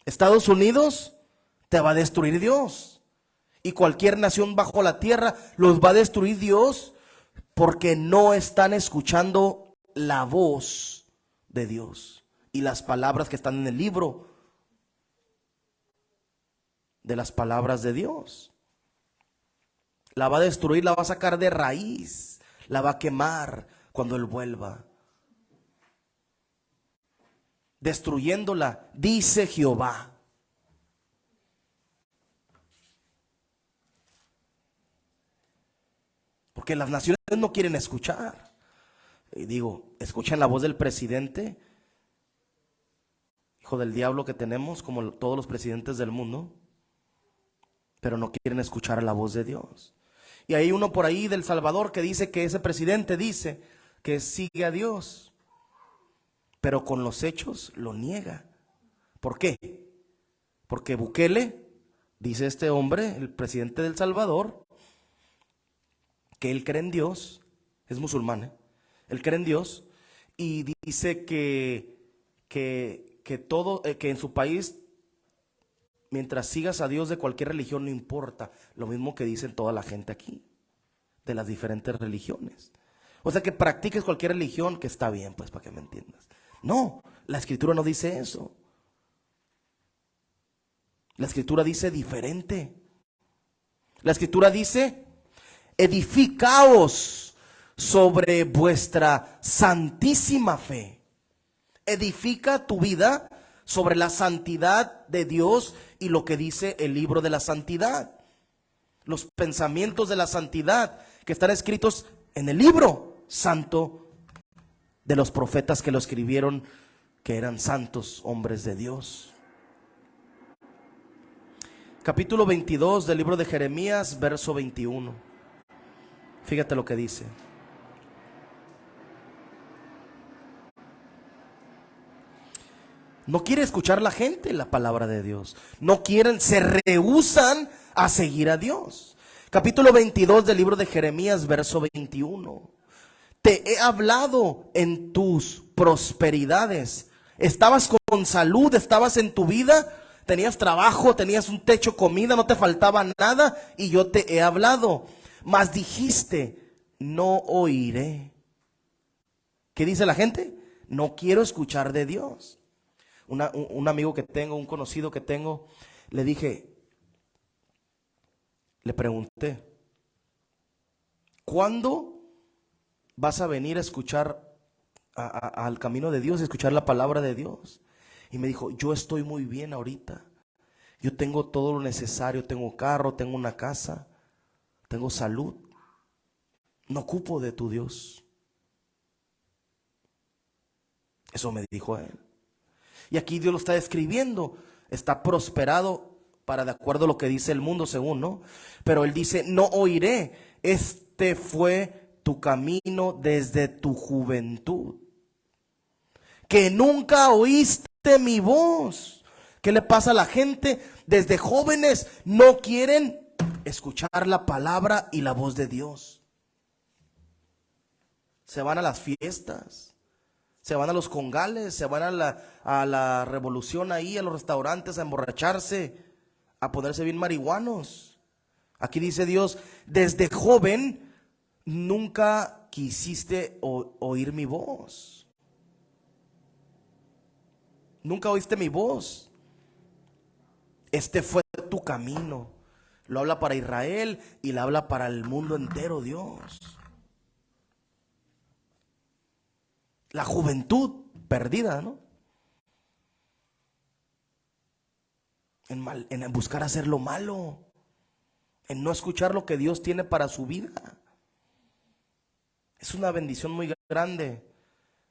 Estados Unidos te va a destruir Dios. Y cualquier nación bajo la tierra los va a destruir Dios, porque no están escuchando la voz de Dios y las palabras que están en el libro de las palabras de Dios. La va a destruir, la va a sacar de raíz, la va a quemar cuando Él vuelva, destruyéndola, dice Jehová. Porque las naciones no quieren escuchar. Y digo, escuchan la voz del presidente, hijo del diablo que tenemos, como todos los presidentes del mundo, pero no quieren escuchar la voz de Dios. Y hay uno por ahí del Salvador que dice que ese presidente dice que sigue a Dios, pero con los hechos lo niega. ¿Por qué? Porque Bukele, dice este hombre, el presidente del Salvador, que él cree en Dios, es musulmán, él cree en Dios, y dice que en su país, mientras sigas a Dios de cualquier religión, no importa. Lo mismo que dicen toda la gente aquí, de las diferentes religiones. O sea, que practiques cualquier religión, que está bien, pues, para que me entiendas. No, la Escritura no dice eso. La Escritura dice diferente. La Escritura dice: edificaos sobre vuestra santísima fe. Edifica tu vida sobre la santidad de Dios y lo que dice el libro de la santidad. Los pensamientos de la santidad que están escritos en el libro santo de los profetas que lo escribieron, que eran santos hombres de Dios. Capítulo 22 del libro de Jeremías, verso 21. Fíjate lo que dice. No quiere escuchar la gente la palabra de Dios. No quieren, se rehúsan a seguir a Dios. Capítulo 22 del libro de Jeremías, verso 21. Te he hablado en tus prosperidades. Estabas con salud, estabas en tu vida, tenías trabajo, tenías un techo, comida, no te faltaba nada, y yo te he hablado. Mas dijiste: no oiré. ¿Qué dice la gente? No quiero escuchar de Dios. Un amigo que tengo, un conocido que tengo, le dije: le pregunté, ¿cuándo vas a venir a escuchar al camino de Dios, a escuchar la palabra de Dios? Y me dijo, yo estoy muy bien ahorita. Yo tengo todo lo necesario, tengo carro, tengo una casa, tengo salud. No ocupo de tu Dios. Eso me dijo él. Y aquí Dios lo está describiendo. Está prosperado para de acuerdo a lo que dice el mundo según, ¿no? Pero él dice, no oiré. Este fue tu camino desde tu juventud, que nunca oíste mi voz. ¿Qué le pasa a la gente? Desde jóvenes no quieren escuchar la palabra y la voz de Dios. Se van a las fiestas, se van a los congales, se van a la revolución ahí, a los restaurantes, a emborracharse, a ponerse bien marihuanos. Aquí dice Dios, desde joven nunca quisiste oír mi voz. Nunca oíste mi voz. Este fue tu camino. Lo habla para Israel y lo habla para el mundo entero, Dios. La juventud perdida, ¿no? En buscar hacer lo malo, en no escuchar lo que Dios tiene para su vida. Es una bendición muy grande.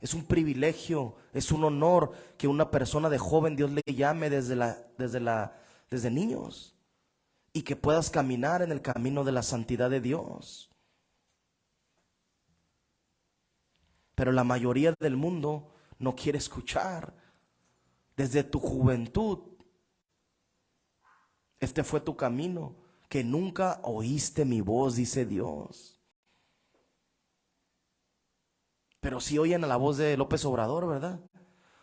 Es un privilegio, es un honor que una persona de joven Dios le llame desde niños y que puedas caminar en el camino de la santidad de Dios. Pero la mayoría del mundo no quiere escuchar. Desde tu juventud, este fue tu camino, que nunca oíste mi voz, dice Dios. Pero sí oyen a la voz de López Obrador, ¿verdad?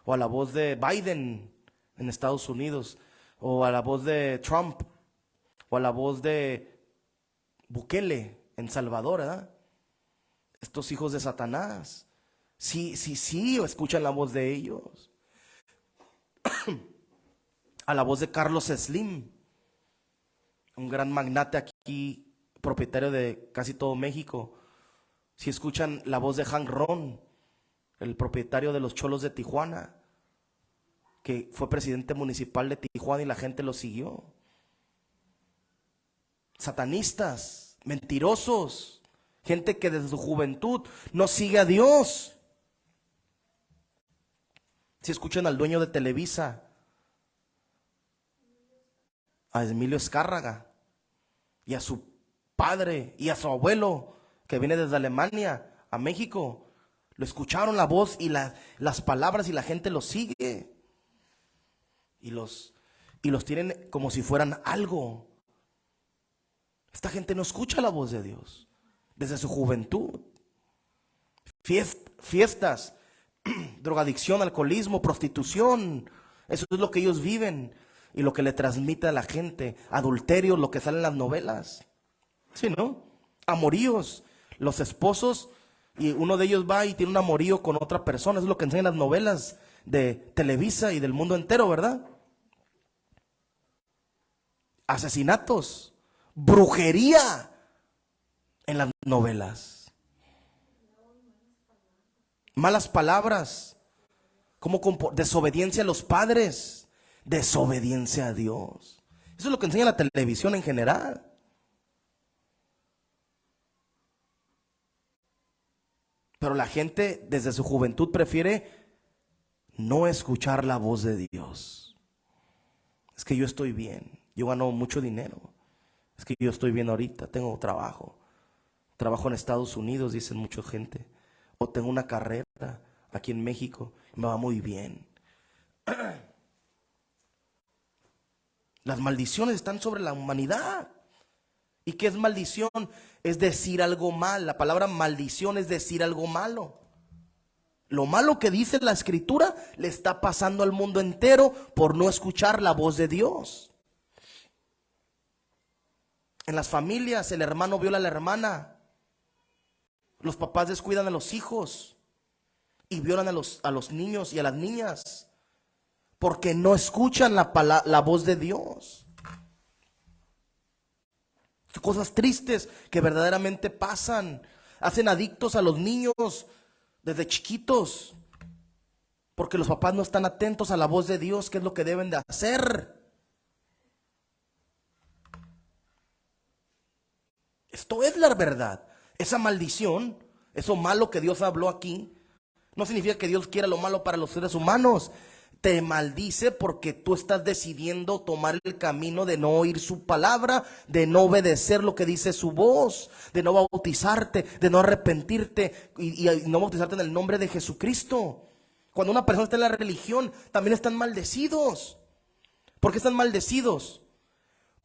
O a la voz de Biden en Estados Unidos, o a la voz de Trump, o a la voz de Bukele en Salvador, ¿verdad? Estos hijos de Satanás. Sí, o escuchan la voz de ellos. A la voz de Carlos Slim, un gran magnate aquí, propietario de casi todo México. Si escuchan la voz de Hank Ron, el propietario de los Cholos de Tijuana, que fue presidente municipal de Tijuana y la gente lo siguió. Satanistas, mentirosos, gente que desde su juventud no sigue a Dios. Si escuchan al dueño de Televisa, a Emilio Azcárraga, y a su padre y a su abuelo, que viene desde Alemania a México, lo escucharon la voz y las palabras y la gente los sigue. Y los tienen como si fueran algo. Esta gente no escucha la voz de Dios desde su juventud. Fiestas, drogadicción, alcoholismo, prostitución, eso es lo que ellos viven y lo que le transmite a la gente. Adulterio, lo que sale en las novelas. ¿Sí, no? Amoríos, los esposos, y uno de ellos va y tiene un amorío con otra persona. Eso es lo que enseñan las novelas de Televisa y del mundo entero, ¿verdad? Asesinatos, brujería en las novelas, malas palabras, como desobediencia a los padres, desobediencia a Dios. Eso es lo que enseña la televisión en general. Pero la gente desde su juventud prefiere no escuchar la voz de Dios. Es que yo estoy bien, yo gano mucho dinero. Es que yo estoy bien ahorita, tengo trabajo. Trabajo en Estados Unidos, dicen mucha gente. O tengo una carrera aquí en México, me va muy bien. Las maldiciones están sobre la humanidad. ¿Y qué es maldición? Es decir algo mal. La palabra maldición es decir algo malo. Lo malo que dice la Escritura le está pasando al mundo entero por no escuchar la voz de Dios. En las familias el hermano viola a la hermana. Los papás descuidan a los hijos y violan a los niños y a las niñas porque no escuchan la voz de Dios. cosas tristes que verdaderamente pasan. Hacen adictos a los niños desde chiquitos, porque los papás no están atentos a la voz de Dios, que es lo que deben de hacer. Esto es la verdad. Esa maldición, eso malo que Dios habló aquí, no significa que Dios quiera lo malo para los seres humanos. Te maldice porque tú estás decidiendo tomar el camino de no oír su palabra, de no obedecer lo que dice su voz, de no bautizarte, de no arrepentirte y no bautizarte en el nombre de Jesucristo. Cuando una persona está en la religión, también están maldecidos. ¿Por qué están maldecidos?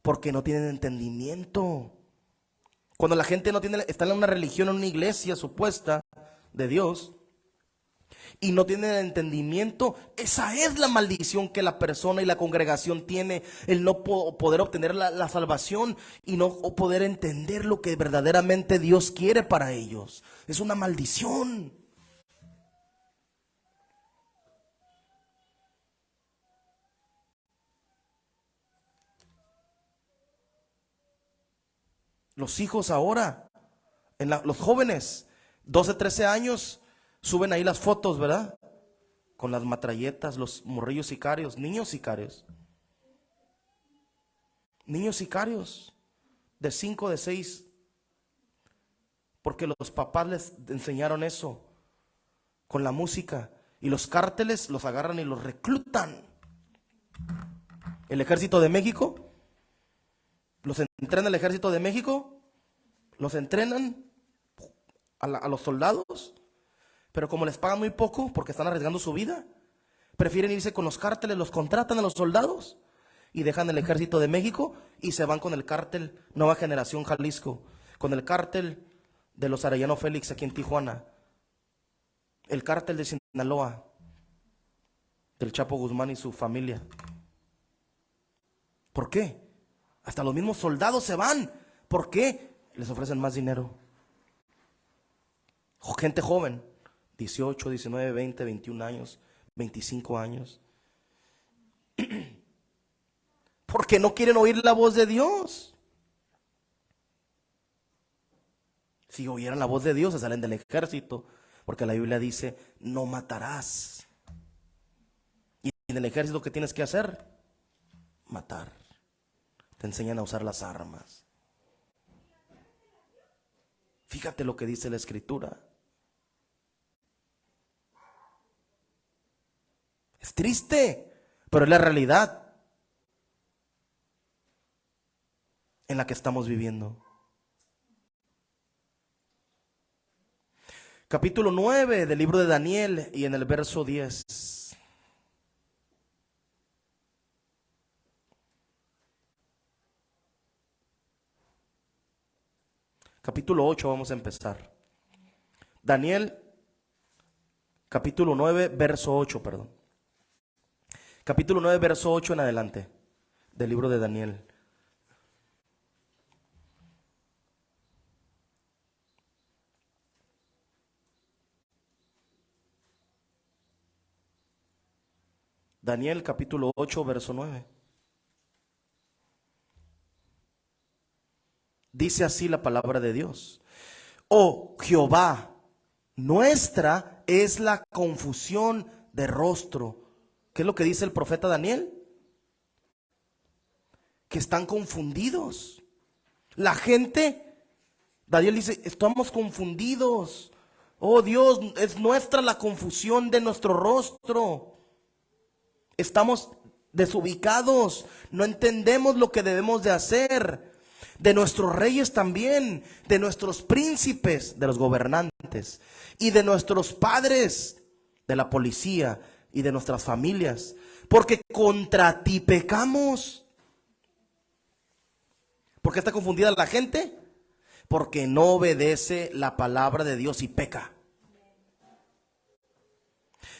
Porque no tienen entendimiento. Cuando la gente no tiene, está en una religión, en una iglesia supuesta de Dios, y no tienen el entendimiento, esa es la maldición que la persona y la congregación tiene, el no poder obtener la salvación y no poder entender lo que verdaderamente Dios quiere para ellos. Es una maldición. Los hijos ahora, los jóvenes, 12, 13 años, suben ahí las fotos, ¿verdad? Con las matralletas, los morrillos sicarios, niños sicarios. Niños sicarios de 5, de 6. Porque los papás les enseñaron eso con la música. Y los cárteles los agarran y los reclutan. El Ejército de México, los entrena el Ejército de México, los entrenan a los soldados. Pero como les pagan muy poco porque están arriesgando su vida, prefieren irse con los cárteles, los contratan a los soldados y dejan el Ejército de México y se van con el cártel Nueva Generación Jalisco, con el cártel de los Arellano Félix aquí en Tijuana, el cártel de Sinaloa, del Chapo Guzmán y su familia. ¿Por qué? Hasta los mismos soldados se van. ¿Por qué? Les ofrecen más dinero. Gente joven, 18, 19, 20, 21 años, 25 años. Porque no quieren oír la voz de Dios. Si oyeran la voz de Dios, se salen del ejército. Porque la Biblia dice, no matarás. Y en el ejército, ¿qué tienes que hacer? Matar. Te enseñan a usar las armas. Fíjate lo que dice la Escritura. Es triste, pero es la realidad en la que estamos viviendo. Capítulo 9 del libro de Daniel y en el verso 10. Capítulo 8 vamos a empezar. Daniel, capítulo 9, verso 8, perdón. Capítulo 9, verso 8 en adelante del libro de Daniel. Daniel capítulo 8, verso 9. Dice así la palabra de Dios. Oh Jehová, nuestra es la confusión de rostro. ¿Qué es lo que dice el profeta Daniel? Que están confundidos. La gente, Daniel dice, estamos confundidos. Oh Dios, es nuestra la confusión de nuestro rostro. Estamos desubicados, no entendemos lo que debemos de hacer. De nuestros reyes también, de nuestros príncipes, de los gobernantes y de nuestros padres, de la policía y de nuestras familias, porque contra ti pecamos. ¿Por qué está confundida la gente? Porque no obedece la palabra de Dios y peca.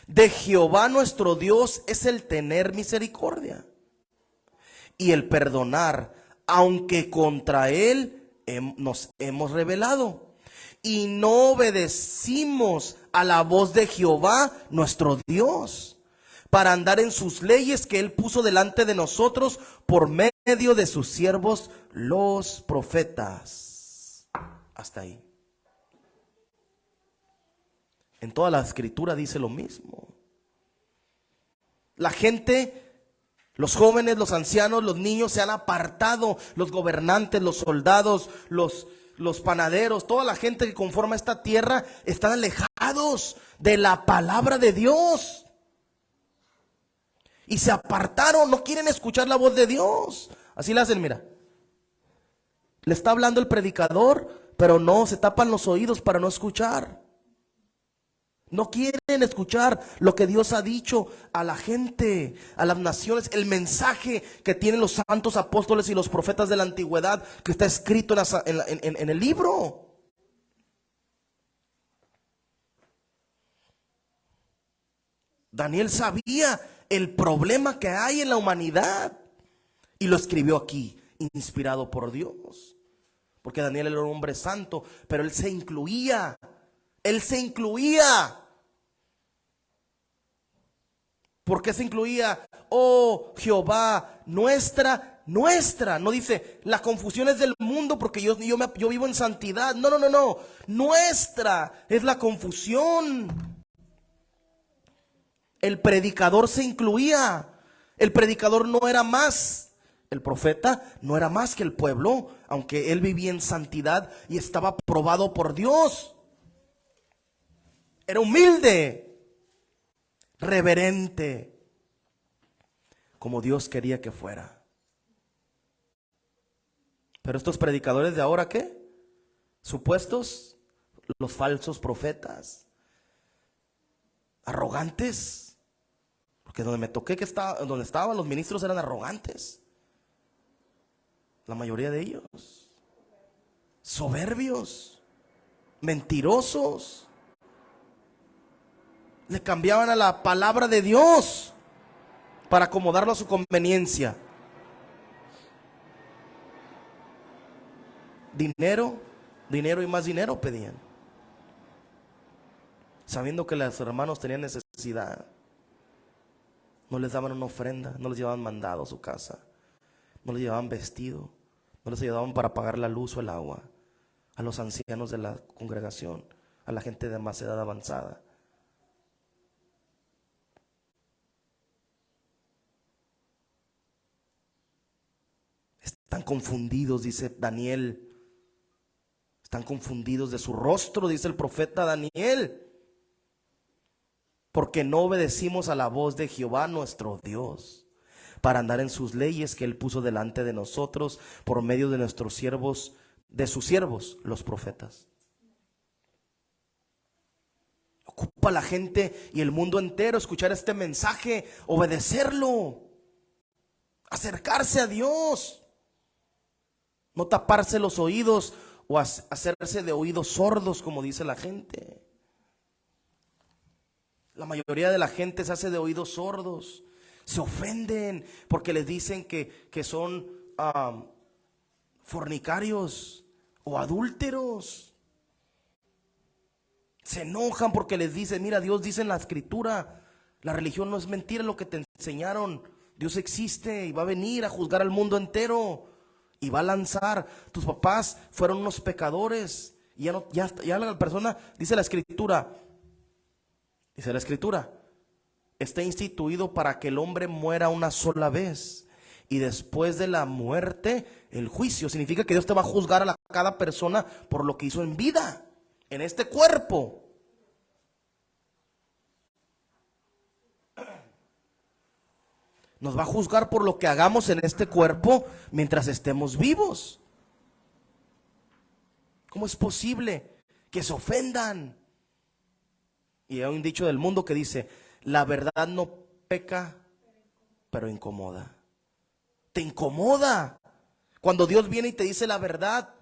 De Jehová nuestro Dios es el tener misericordia y el perdonar, aunque contra él nos hemos rebelado y no obedecimos a la voz de Jehová nuestro Dios para andar en sus leyes que él puso delante de nosotros por medio medio de sus siervos los profetas. Hasta ahí. En toda la escritura dice lo mismo. La gente, los jóvenes, los ancianos, los niños se han apartado. Los gobernantes, los soldados, los panaderos, toda la gente que conforma esta tierra están alejados de la palabra de Dios. Y se apartaron, no quieren escuchar la voz de Dios. Así le hacen, mira. Le está hablando el predicador, pero no, se tapan los oídos para no escuchar. No quieren escuchar lo que Dios ha dicho a la gente, a las naciones, el mensaje que tienen los santos apóstoles y los profetas de la antigüedad, que está escrito en el libro. Daniel sabía el problema que hay en la humanidad y lo escribió aquí, inspirado por Dios. Porque Daniel era un hombre santo, pero él se incluía. Él se incluía. ¿Por qué se incluía? Oh Jehová, nuestra. No dice la confusión es del mundo porque yo vivo en santidad. No. Nuestra es la confusión. El predicador se incluía. El predicador no era más. El profeta no era más que el pueblo, aunque él vivía en santidad y estaba aprobado por Dios. Era humilde, reverente, como Dios quería que fuera. Pero estos predicadores de ahora, ¿qué? Supuestos, los falsos profetas, arrogantes, porque donde me toqué donde estaban los ministros eran arrogantes, la mayoría de ellos, soberbios, mentirosos. Le cambiaban a la palabra de Dios para acomodarlo a su conveniencia. Dinero y más dinero pedían, sabiendo que los hermanos tenían necesidad. No les daban una ofrenda, no les llevaban mandado a su casa, no les llevaban vestido, no les ayudaban para pagar la luz o el agua a los ancianos de la congregación, a la gente de más edad avanzada. Están confundidos, dice Daniel. Están confundidos de su rostro, dice el profeta Daniel, porque no obedecimos a la voz de Jehová nuestro Dios, para andar en sus leyes que Él puso delante de nosotros por medio de nuestros siervos, de sus siervos, los profetas. Ocupa la gente y el mundo entero escuchar este mensaje, obedecerlo, acercarse a Dios. No taparse los oídos o hacerse de oídos sordos, como dice la gente. La mayoría de la gente se hace de oídos sordos. Se ofenden porque les dicen que son fornicarios o adúlteros. Se enojan porque les dicen, mira, Dios dice en la escritura, la religión no es mentira lo que te enseñaron. Dios existe y va a venir a juzgar al mundo entero. Y va a lanzar, tus papás fueron unos pecadores. Y ya la persona, dice la escritura, está instituido para que el hombre muera una sola vez. Y después de la muerte, el juicio. Significa que Dios te va a juzgar a cada persona por lo que hizo en vida, en este cuerpo. Nos va a juzgar por lo que hagamos en este cuerpo mientras estemos vivos. ¿Cómo es posible que se ofendan? Y hay un dicho del mundo que dice, la verdad no peca, pero incomoda. Te incomoda cuando Dios viene y te dice la verdad.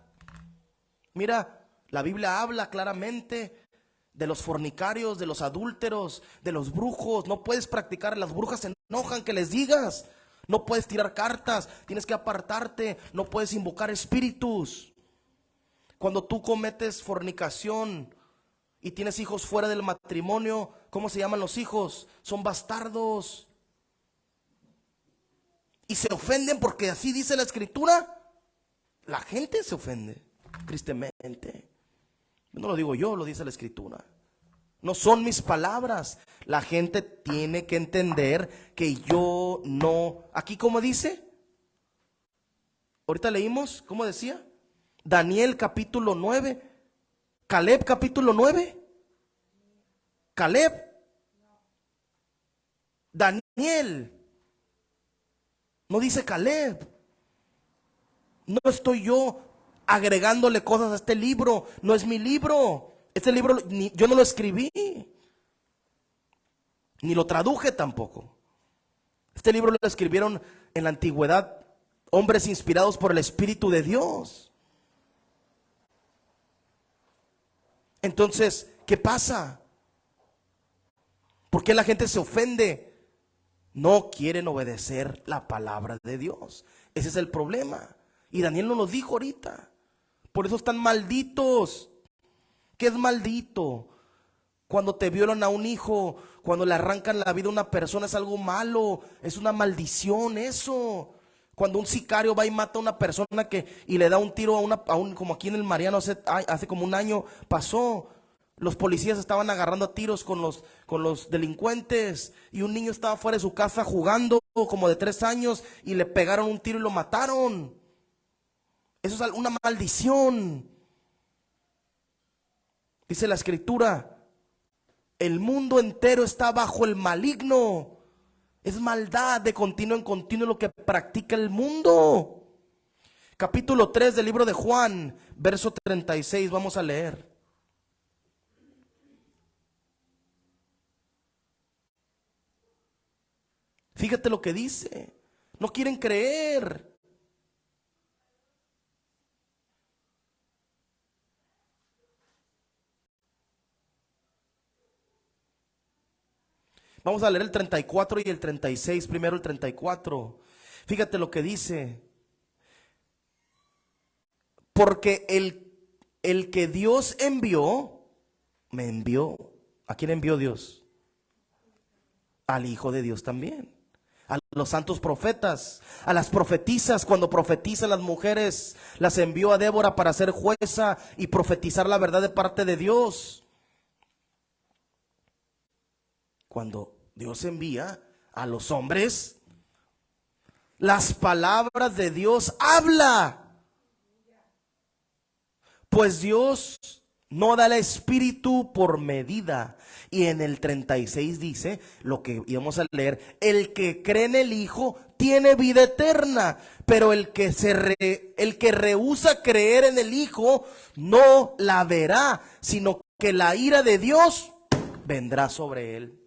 Mira, la Biblia habla claramente de los fornicarios, de los adúlteros, de los brujos. No puedes practicar, las brujas se enojan que les digas. No puedes tirar cartas, tienes que apartarte, no puedes invocar espíritus. Cuando tú cometes fornicación y tienes hijos fuera del matrimonio, ¿cómo se llaman los hijos? Son bastardos. Y se ofenden porque así dice la escritura. La gente se ofende, tristemente. No lo digo yo, lo dice la escritura. No son mis palabras. La gente tiene que entender que yo no. Aquí, ¿cómo dice? Ahorita leímos, ¿cómo decía? Daniel capítulo 9. Caleb capítulo 9. Caleb. Daniel. No dice Caleb. No estoy yo agregándole cosas a este libro. No es mi libro. Este libro yo no lo escribí. Ni lo traduje tampoco. Este libro lo escribieron en la antigüedad hombres inspirados por el Espíritu de Dios. Entonces, ¿qué pasa? ¿Por qué la gente se ofende? No quieren obedecer la palabra de Dios. Ese es el problema. Y Daniel nos lo dijo ahorita. Por eso están malditos. ¿Qué es maldito? Cuando te violan a un hijo, cuando le arrancan la vida a una persona, es algo malo. Es una maldición eso. Cuando un sicario va y mata a una persona y le da un tiro como aquí en el Mariano hace como un año pasó. Los policías estaban agarrando a tiros con los delincuentes y un niño estaba fuera de su casa jugando como de 3 años y le pegaron un tiro y lo mataron. Eso es una maldición. Dice la escritura, el mundo entero está bajo el maligno. Es maldad de continuo en continuo lo que practica el mundo. Capítulo 3 del libro de Juan, verso 36, vamos a leer. Fíjate lo que dice. No quieren creer. Vamos a leer el 34 y el 36. Primero el 34. Fíjate lo que dice. Porque el que Dios envió, me envió. ¿A quién envió Dios? Al Hijo de Dios también. A los santos profetas, a las profetisas. Cuando profetizan las mujeres, las envió a Débora para ser jueza y profetizar la verdad de parte de Dios. Cuando Dios envía a los hombres, las palabras de Dios habla. Pues Dios no da el espíritu por medida. Y en el 36 dice lo que íbamos a leer: el que cree en el Hijo tiene vida eterna, pero el que rehúsa creer en el Hijo no la verá, sino que la ira de Dios vendrá sobre él.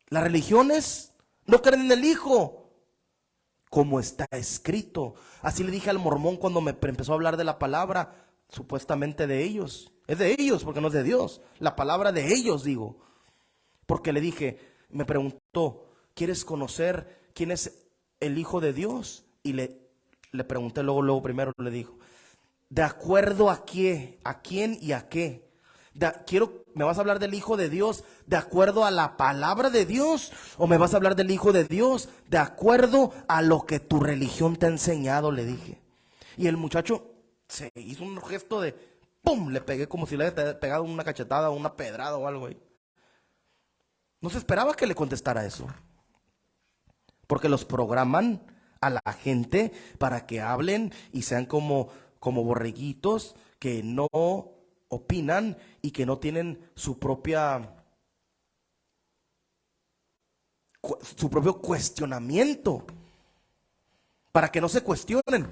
Las religiones no creen en el Hijo, como está escrito. Así le dije al mormón cuando me empezó a hablar de la palabra, supuestamente de ellos. Es de ellos porque no es de Dios. La palabra de ellos, digo. Porque le dije, me preguntó, ¿quieres conocer quién es el Hijo de Dios? Y le pregunté luego primero le dijo, ¿de acuerdo a qué? ¿A quién y a qué? ¿Me vas a hablar del Hijo de Dios de acuerdo a la palabra de Dios? ¿O me vas a hablar del Hijo de Dios de acuerdo a lo que tu religión te ha enseñado? Le dije. Y el muchacho se hizo un gesto de ¡pum! Le pegué como si le hubiera pegado una cachetada o una pedrada o algo ahí. No se esperaba que le contestara eso. Porque los programan a la gente para que hablen y sean como borreguitos que no opinan y que no tienen su propio cuestionamiento, para que no se cuestionen.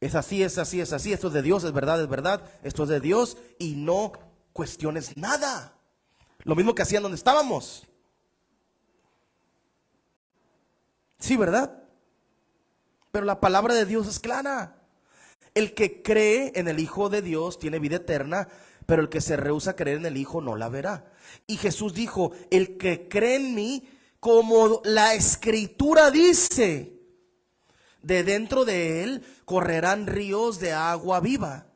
Es así, es así, es así, esto es de Dios, es verdad, esto es de Dios, y no cuestiones nada. Lo mismo que hacían donde estábamos. Sí, ¿verdad? Pero la palabra de Dios es clara. El que cree en el Hijo de Dios tiene vida eterna, pero el que se rehúsa a creer en el Hijo no la verá. Y Jesús dijo, el que cree en mí, como la Escritura dice, de dentro de él correrán ríos de agua viva.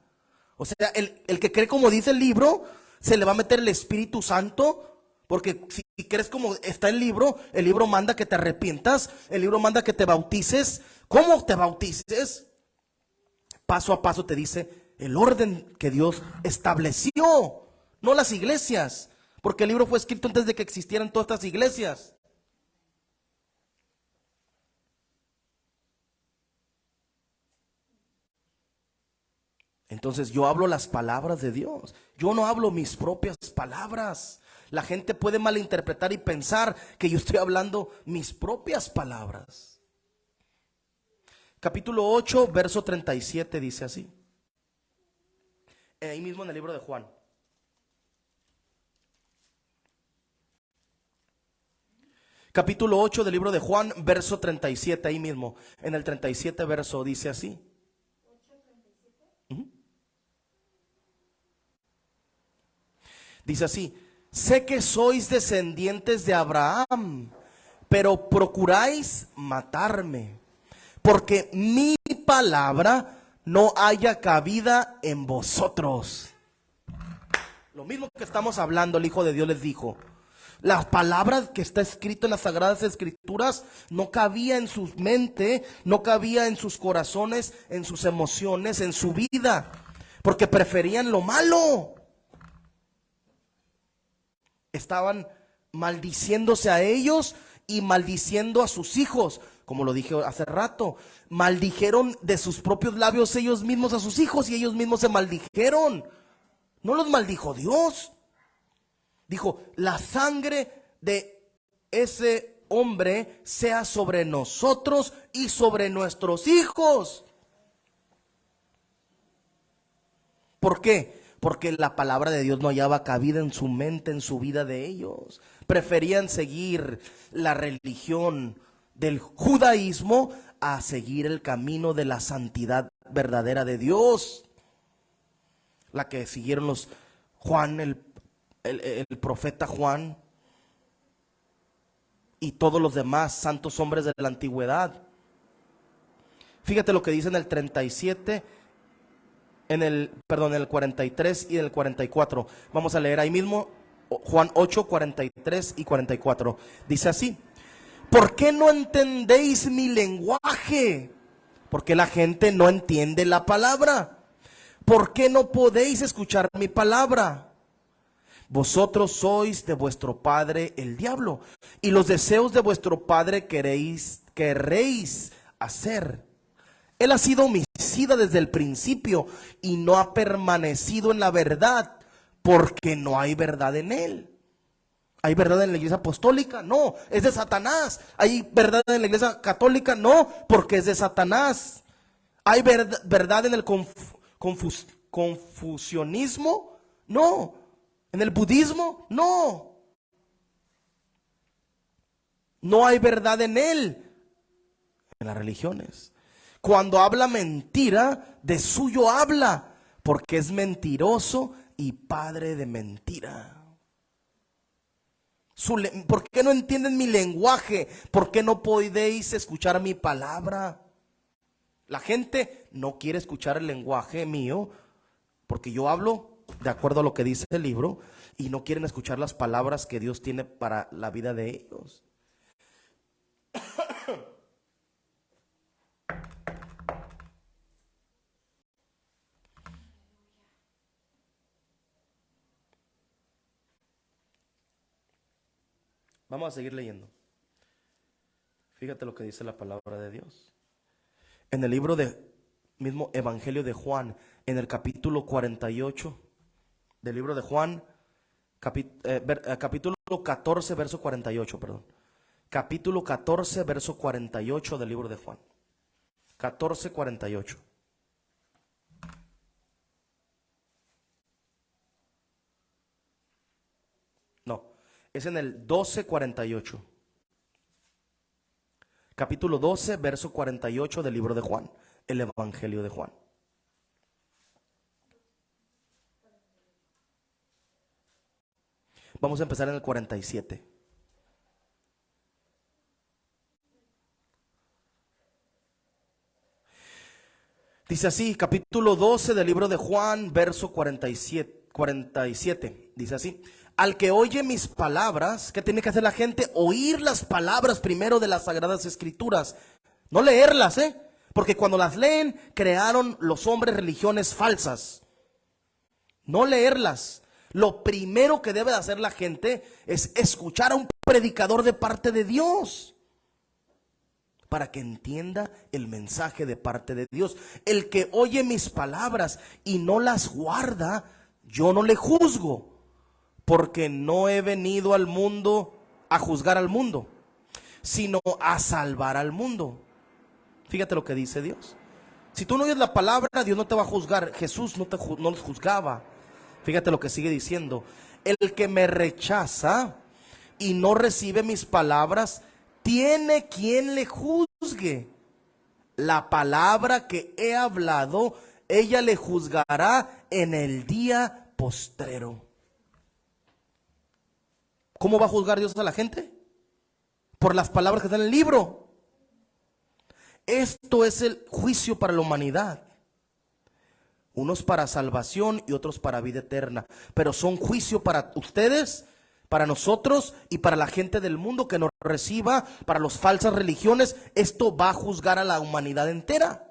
O sea, el que cree como dice el libro, se le va a meter el Espíritu Santo Porque si crees como está el libro manda que te arrepientas, el libro manda que te bautices. ¿Cómo te bautices? Paso a paso te dice el orden que Dios estableció, no las iglesias, porque el libro fue escrito antes de que existieran todas estas iglesias. Entonces yo hablo las palabras de Dios, yo no hablo mis propias palabras. La gente puede malinterpretar y pensar que yo estoy hablando mis propias palabras. Capítulo 8, verso 37 dice así. Ahí mismo en el libro de Juan. Capítulo 8 del libro de Juan, verso 37, ahí mismo. En el 37 verso dice así. Dice así: sé que sois descendientes de Abraham, pero procuráis matarme, porque mi palabra no haya cabida en vosotros. Lo mismo que estamos hablando, el Hijo de Dios les dijo. Las palabras que está escrito en las Sagradas Escrituras no cabía en su mente, no cabía en sus corazones, en sus emociones, en su vida, porque preferían lo malo. Estaban maldiciéndose a ellos y maldiciendo a sus hijos. Como lo dije hace rato, maldijeron de sus propios labios ellos mismos a sus hijos y ellos mismos se maldijeron. No los maldijo Dios. Dijo: la sangre de ese hombre sea sobre nosotros y sobre nuestros hijos. ¿Por qué? Porque la palabra de Dios no hallaba cabida en su mente, en su vida de ellos. Preferían seguir la religión del judaísmo a seguir el camino de la santidad verdadera de Dios. La que siguieron los Juan, el profeta Juan y todos los demás santos hombres de la antigüedad. Fíjate lo que dice en el 37, en el 43 y en el 44. Vamos a leer ahí mismo Juan 8, 43 y 44. Dice así: ¿por qué no entendéis mi lenguaje? Porque la gente no entiende la palabra. ¿Por qué no podéis escuchar mi palabra? Vosotros sois de vuestro padre el diablo, y los deseos de vuestro padre querréis hacer. Él ha sido homicida desde el principio y no ha permanecido en la verdad, porque no hay verdad en él. ¿Hay verdad en la iglesia apostólica? No, es de Satanás. ¿Hay verdad en la iglesia católica? No, porque es de Satanás. ¿Hay verdad en el confucianismo? No. ¿En el budismo? No. No hay verdad en él. En las religiones. Cuando habla mentira, de suyo habla, porque es mentiroso y padre de mentira. ¿Por qué no entienden mi lenguaje? ¿Por qué no podéis escuchar mi palabra? La gente no quiere escuchar el lenguaje mío, porque yo hablo de acuerdo a lo que dice el libro, y no quieren escuchar las palabras que Dios tiene para la vida de ellos. Vamos a seguir leyendo. Fíjate lo que dice la palabra de Dios. En el libro de mismo Evangelio de Juan, en el capítulo 48 del libro de Juan, capítulo 14, verso 48, perdón. Capítulo 14, verso 48 del libro de Juan. 14, 48. No, es en el 12, 48. Capítulo 12, verso 48 del libro de Juan, el Evangelio de Juan. Vamos a empezar en el 47. Dice así, capítulo 12 del libro de Juan, verso 47. Dice así: al que oye mis palabras, ¿qué tiene que hacer la gente? Oír las palabras primero de las Sagradas Escrituras. No leerlas, porque cuando las leen, crearon los hombres religiones falsas. No leerlas. Lo primero que debe de hacer la gente es escuchar a un predicador de parte de Dios, para que entienda el mensaje de parte de Dios. El que oye mis palabras y no las guarda, yo no le juzgo, porque no he venido al mundo a juzgar al mundo, sino a salvar al mundo. Fíjate lo que dice Dios. Si tú no oyes la palabra, Dios no te va a juzgar. Jesús no los juzgaba. Fíjate lo que sigue diciendo. El que me rechaza y no recibe mis palabras, tiene quien le juzgue. La palabra que he hablado, ella le juzgará en el día postrero. ¿Cómo va a juzgar Dios a la gente? Por las palabras que están en el libro. Esto es el juicio para la humanidad. Unos para salvación y otros para vida eterna. Pero son juicio para ustedes, para nosotros y para la gente del mundo que nos reciba, para las falsas religiones. Esto va a juzgar a la humanidad entera.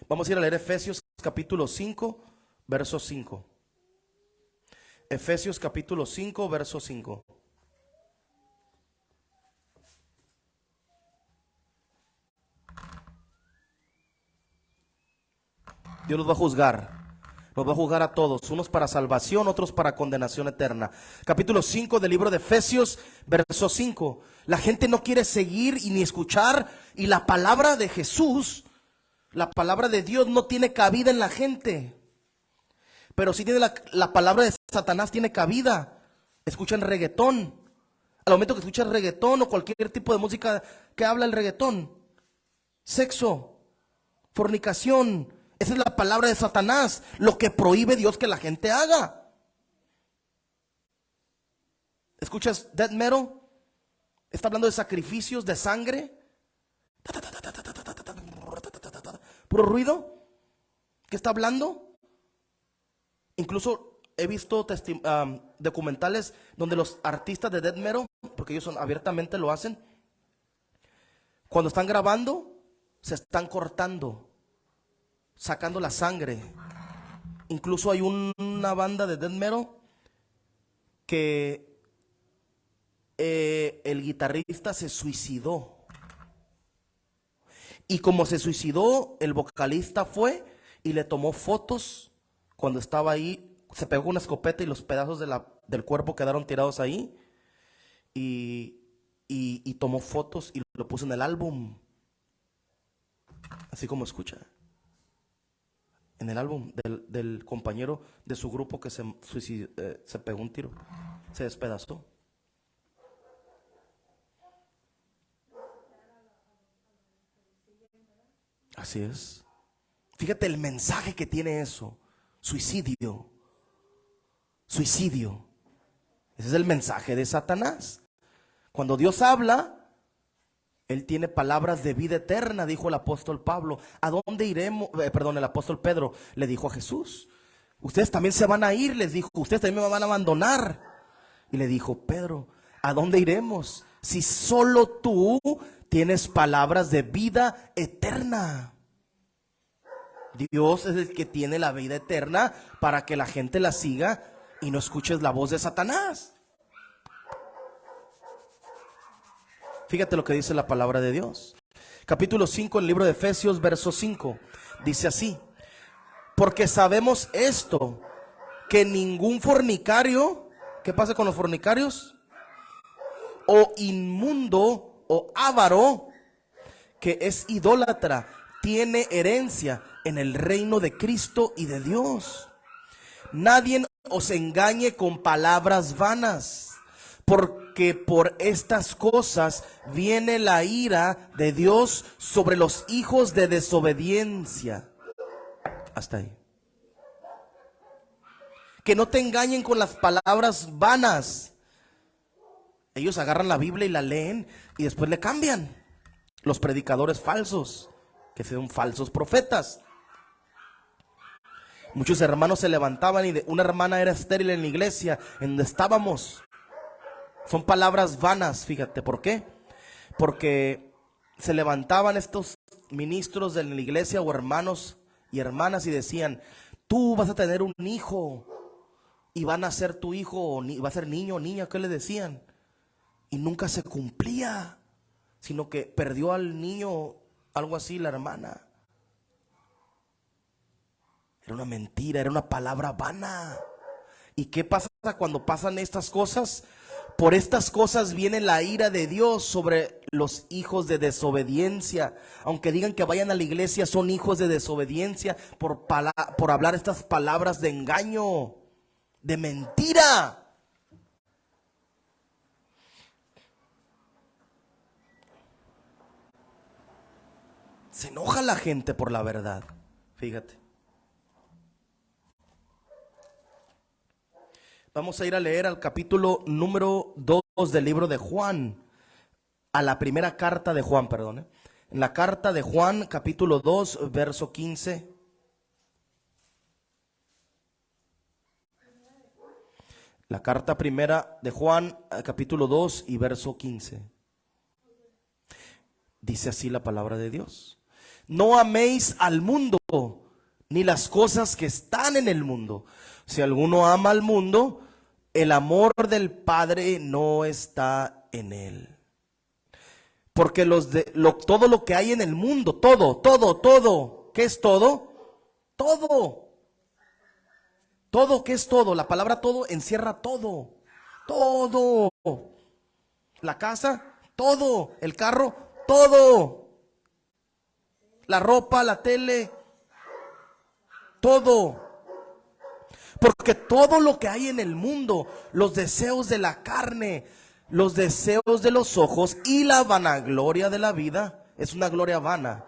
Vamos a ir a leer Efesios capítulo 5, verso 5. Efesios capítulo 5, verso 5. Dios los va a juzgar. Nos va a juzgar a todos, unos para salvación, otros para condenación eterna. Capítulo 5 del libro de Efesios, verso 5. La gente no quiere seguir y ni escuchar, y la palabra de Jesús, la palabra de Dios no tiene cabida en la gente. Pero sí tiene la palabra de Satanás tiene cabida. Escuchan reggaetón. Al momento que escuchas reggaetón o cualquier tipo de música que habla el reggaetón, sexo, fornicación, esa es la palabra de Satanás, lo que prohíbe Dios que la gente haga. ¿Escuchas death metal? Está hablando de sacrificios, de sangre. Puro ruido. ¿Qué está hablando? Incluso he visto documentales donde los artistas de death metal, porque ellos abiertamente lo hacen, cuando están grabando, se están cortando, sacando la sangre. Incluso hay una banda de death metal que el guitarrista se suicidó. Y como se suicidó, el vocalista fue y le tomó fotos cuando estaba ahí. Se pegó una escopeta y los pedazos del cuerpo quedaron tirados ahí. Y tomó fotos y lo puso en el álbum. Así como escucha. En el álbum del compañero de su grupo que se suicidó, se pegó un tiro, se despedazó. Así es. Fíjate el mensaje que tiene eso. Suicidio. Suicidio. Ese es el mensaje de Satanás. Cuando Dios habla, Él tiene palabras de vida eterna, dijo el apóstol Pablo. ¿A dónde iremos? El apóstol Pedro le dijo a Jesús. Ustedes también se van a ir, les dijo. Ustedes también me van a abandonar. Y le dijo, Pedro, ¿a dónde iremos? Si solo tú tienes palabras de vida eterna. Dios es el que tiene la vida eterna para que la gente la siga y no escuches la voz de Satanás. Fíjate lo que dice la palabra de Dios. Capítulo 5, en el libro de Efesios, verso 5. Dice así: porque sabemos esto, que ningún fornicario, ¿qué pasa con los fornicarios? O inmundo o avaro, que es idólatra, tiene herencia en el reino de Cristo y de Dios. Nadie os engañe con palabras vanas, porque por estas cosas viene la ira de Dios sobre los hijos de desobediencia. Hasta ahí. Que no te engañen con las palabras vanas. Ellos agarran la Biblia y la leen y después le cambian. Los predicadores falsos, que son falsos profetas. Muchos hermanos se levantaban y una hermana era estéril en la iglesia en donde estábamos. Son palabras vanas, fíjate, ¿por qué? Porque se levantaban estos ministros de la iglesia o hermanos y hermanas y decían: tú vas a tener un hijo y van a ser tu hijo, o va a ser niño o niña. ¿Qué le decían? Y nunca se cumplía, sino que perdió al niño, algo así, la hermana. Era una mentira, era una palabra vana. ¿Y qué pasa cuando pasan estas cosas? Por estas cosas viene la ira de Dios sobre los hijos de desobediencia. Aunque digan que vayan a la iglesia, son hijos de desobediencia por hablar estas palabras de engaño, de mentira. Se enoja la gente por la verdad, fíjate. Vamos a ir a leer al capítulo número 2 del libro de Juan, a la primera carta de Juan, perdón. En la carta de Juan, capítulo 2, verso 15. La carta primera de Juan, capítulo 2 y verso 15. Dice así la palabra de Dios: no améis al mundo, ni las cosas que están en el mundo. Si alguno ama al mundo, el amor del Padre no está en él. Porque todo lo que hay en el mundo, todo, ¿qué es todo? Todo. Todo, ¿qué es todo? La palabra todo encierra todo. Todo. La casa, todo. El carro, todo. La ropa, la tele, todo. Porque todo lo que hay en el mundo, los deseos de la carne, los deseos de los ojos y la vanagloria de la vida, es una gloria vana.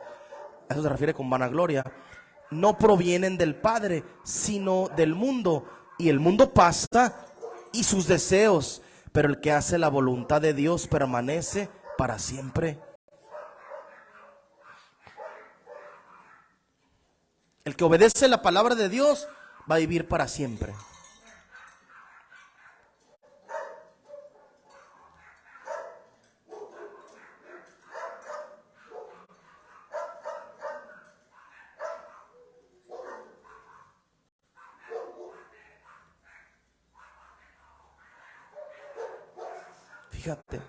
A eso se refiere con vanagloria. No provienen del Padre, sino del mundo. Y el mundo pasa y sus deseos, pero el que hace la voluntad de Dios permanece para siempre. El que obedece la palabra de Dios va a vivir para siempre. Fíjate.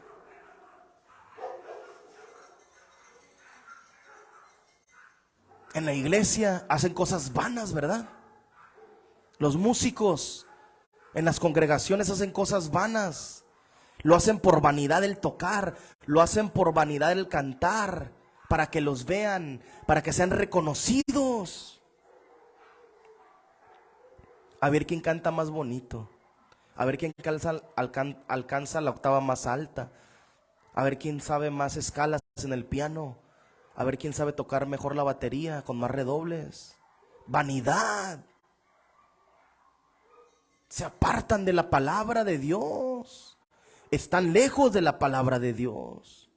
En la iglesia hacen cosas vanas, ¿verdad? Los músicos en las congregaciones hacen cosas vanas. Lo hacen por vanidad el tocar, lo hacen por vanidad el cantar, para que los vean, para que sean reconocidos. A ver quién canta más bonito, a ver quién alcanza la octava más alta, a ver quién sabe más escalas en el piano, a ver quién sabe tocar mejor la batería con más redobles. Vanidad. Se apartan de la palabra de Dios. Están lejos de la palabra de Dios.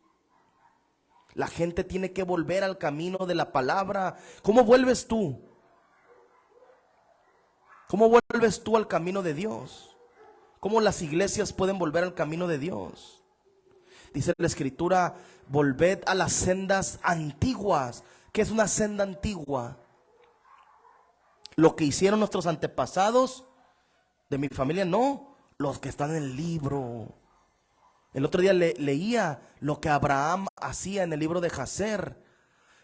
La gente tiene que volver al camino de la palabra. ¿Cómo vuelves tú? ¿Cómo vuelves tú al camino de Dios? ¿Cómo las iglesias pueden volver al camino de Dios? Dice la Escritura: volved a las sendas antiguas. ¿Qué es una senda antigua? Lo que hicieron nuestros antepasados. De mi familia no, los que están en el libro. El otro día leía lo que Abraham hacía en el libro de Jacer.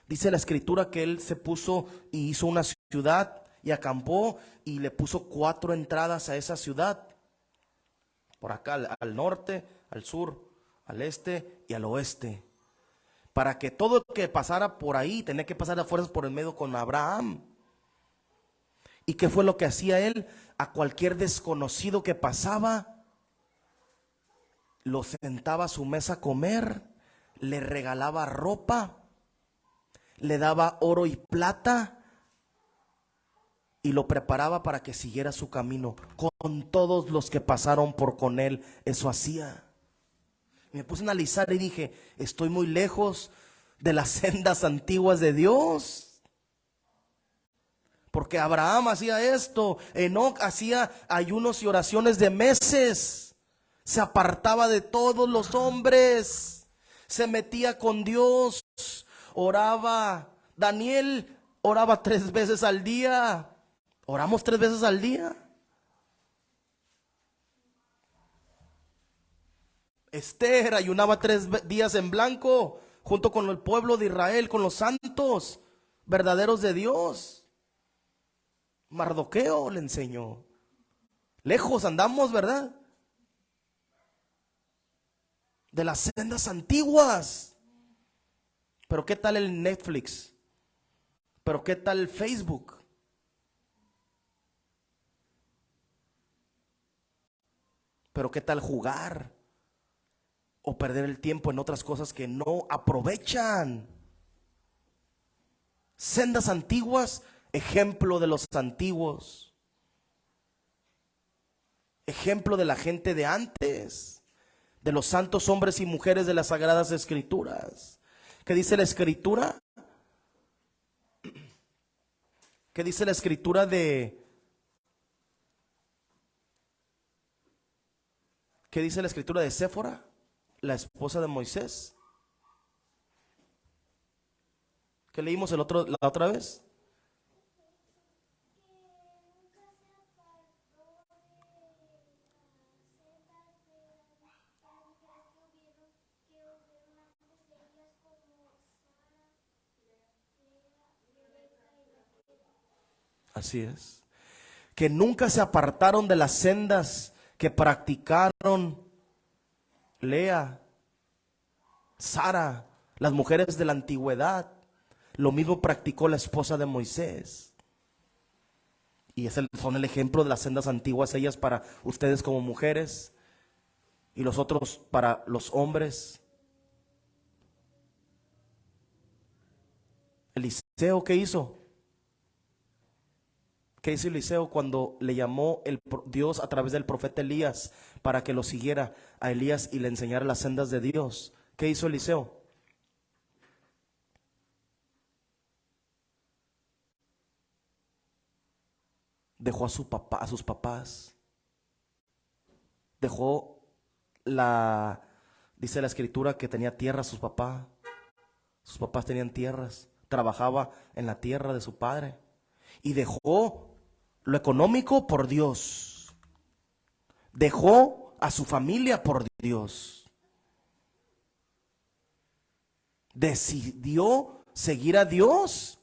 Dice la Escritura que él se puso y hizo una ciudad y acampó y le puso 4 entradas a esa ciudad. Por acá, al norte, al sur, al este y al oeste. Para que todo el que pasara por ahí tenía que pasar a fuerzas por el medio con Abraham. ¿Y qué fue lo que hacía él? A cualquier desconocido que pasaba, lo sentaba a su mesa a comer, le regalaba ropa, le daba oro y plata, y lo preparaba para que siguiera su camino. Con todos los que pasaron por con él, eso hacía. Me puse a analizar y dije, estoy muy lejos de las sendas antiguas de Dios. Porque Abraham hacía esto, Enoc hacía ayunos y oraciones de meses, se apartaba de todos los hombres, se metía con Dios, oraba. Daniel oraba 3 veces al día. Oramos 3 veces al día. Esther ayunaba 3 días en blanco junto con el pueblo de Israel, con los santos verdaderos de Dios. Mardoqueo le enseñó. Lejos andamos, ¿verdad? De las sendas antiguas. Pero ¿qué tal el Netflix? Pero ¿qué tal el Facebook? Pero ¿qué tal jugar? O perder el tiempo en otras cosas que no aprovechan. Sendas antiguas, ejemplo de los antiguos. Ejemplo de la gente de antes, de los santos hombres y mujeres de las Sagradas Escrituras. ¿Qué dice la Escritura? ¿Qué dice la Escritura ¿Qué dice la Escritura de Séfora, la esposa de Moisés? ¿Qué leímos la otra vez? Así es. Que nunca se apartaron de las sendas que practicaron Lea, Sara, las mujeres de la antigüedad. Lo mismo practicó la esposa de Moisés. Y son el ejemplo de las sendas antiguas, ellas para ustedes como mujeres y los otros para los hombres. Eliseo, ¿qué hizo? ¿Qué hizo Eliseo cuando le llamó Dios a través del profeta Elías para que lo siguiera a Elías y le enseñara las sendas de Dios? ¿Qué hizo Eliseo? Dejó a sus papás. Dejó dice la Escritura que tenía tierra sus papás. Sus papás tenían tierras. Trabajaba en la tierra de su padre. Y dejó lo económico por Dios. Dejó a su familia por Dios. Decidió seguir a Dios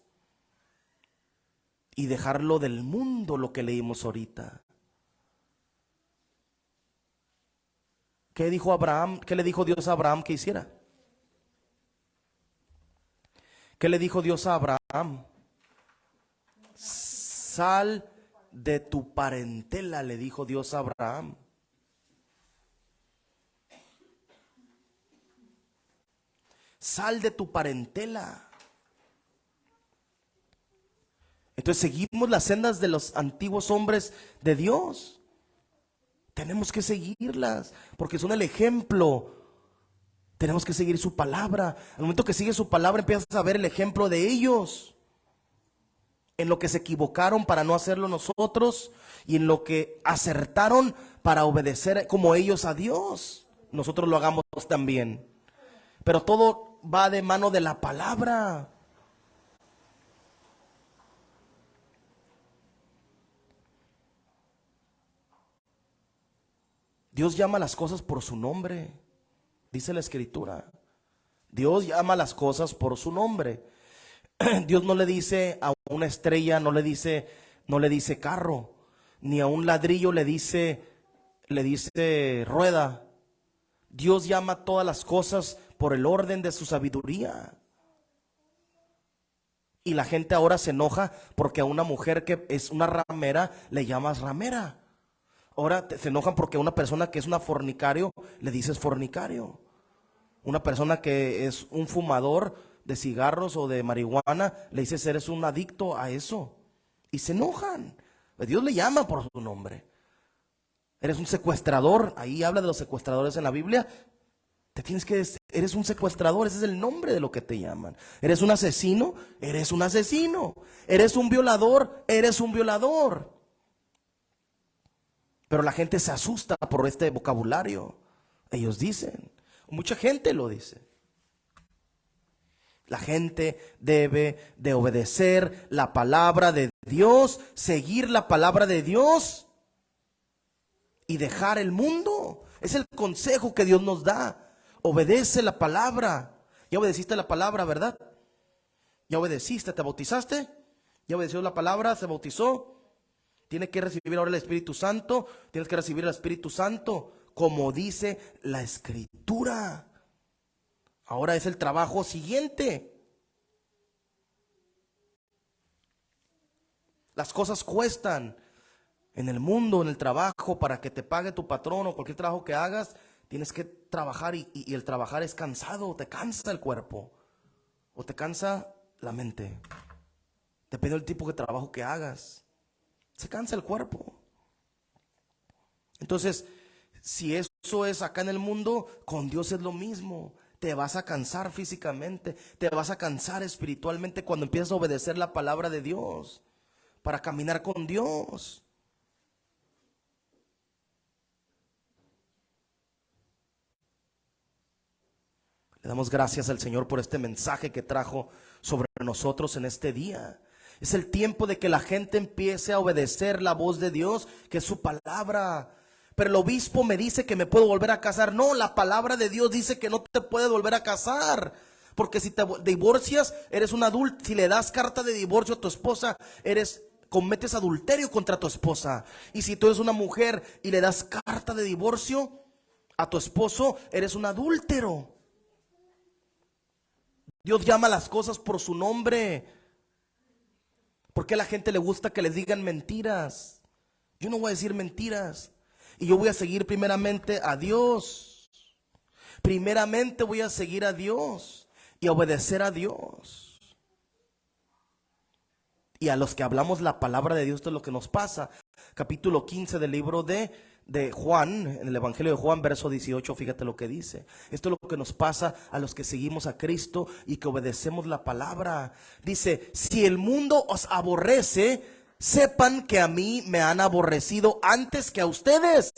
y dejarlo del mundo, lo que leímos ahorita. ¿Qué dijo Abraham? ¿Qué le dijo Dios a Abraham que hiciera? ¿Qué le dijo Dios a Abraham? Sal de tu parentela, le dijo Dios a Abraham. Sal de tu parentela. Entonces seguimos las sendas de los antiguos hombres de Dios. Tenemos que seguirlas porque son el ejemplo. Tenemos que seguir su palabra. Al momento que sigues su palabra empiezas a ver el ejemplo de ellos. En lo que se equivocaron para no hacerlo nosotros y en lo que acertaron para obedecer como ellos a Dios. Nosotros lo hagamos también. Pero todo va de mano de la palabra. Dios llama las cosas por su nombre, dice la Escritura. Dios llama las cosas por su nombre. Dios no le dice a una estrella, no le dice carro, ni a un ladrillo le dice rueda. Dios llama todas las cosas por el orden de su sabiduría. Y la gente ahora se enoja porque a una mujer que es una ramera le llamas ramera. Ahora se enojan porque a una persona que es una fornicario le dices fornicario. Una persona que es un fumador de cigarros o de marihuana le dices eres un adicto a eso. y se enojan. Dios le llama por su nombre. Eres un secuestrador, ahí habla de los secuestradores en la Biblia. Eres un secuestrador, ese es el nombre de lo que te llaman. Eres un asesino, eres un asesino. Eres un violador, eres un violador. Pero la gente se asusta por este vocabulario. Ellos dicen, mucha gente lo dice. La gente debe de obedecer la palabra de Dios, seguir la palabra de Dios y dejar el mundo. Es el consejo que Dios nos da. Obedece la palabra. Ya obedeciste la palabra, ¿verdad? Ya obedeciste, te bautizaste. Ya obedeció la palabra, se bautizó. Tiene que recibir ahora el Espíritu Santo. Tienes que recibir el Espíritu Santo, como dice la Escritura. Ahora es el trabajo siguiente. Las cosas cuestan en el mundo, en el trabajo. Para que te pague tu patrón o cualquier trabajo que hagas, tienes que trabajar y el trabajar es cansado. Te cansa el cuerpo o te cansa la mente. Depende del tipo de trabajo que hagas. Se cansa el cuerpo. Entonces, si eso es acá en el mundo, con Dios es lo mismo. Te vas a cansar físicamente, te vas a cansar espiritualmente cuando empiezas a obedecer la palabra de Dios para caminar con Dios. Le damos gracias al Señor por este mensaje que trajo sobre nosotros en este día. Es el tiempo de que la gente empiece a obedecer la voz de Dios, que es su palabra. Pero el obispo me dice que me puedo volver a casar. No, la palabra de Dios dice que no te puedes volver a casar. Porque si te divorcias, eres un adulto. Si le das carta de divorcio a tu esposa, cometes adulterio contra tu esposa. Y si tú eres una mujer y le das carta de divorcio a tu esposo, eres un adúltero. Dios llama las cosas por su nombre. ¿Por qué a la gente le gusta que les digan mentiras? Yo no voy a decir mentiras. Y yo voy a seguir primeramente a Dios. Primeramente voy a seguir a Dios y a obedecer a Dios. Y a los que hablamos la palabra de Dios, esto es lo que nos pasa. Capítulo 15 del libro de Juan, en el Evangelio de Juan, verso 18, fíjate lo que dice. Esto es lo que nos pasa a los que seguimos a Cristo y que obedecemos la palabra. Dice, si el mundo os aborrece, sepan que a mí me han aborrecido antes que a ustedes.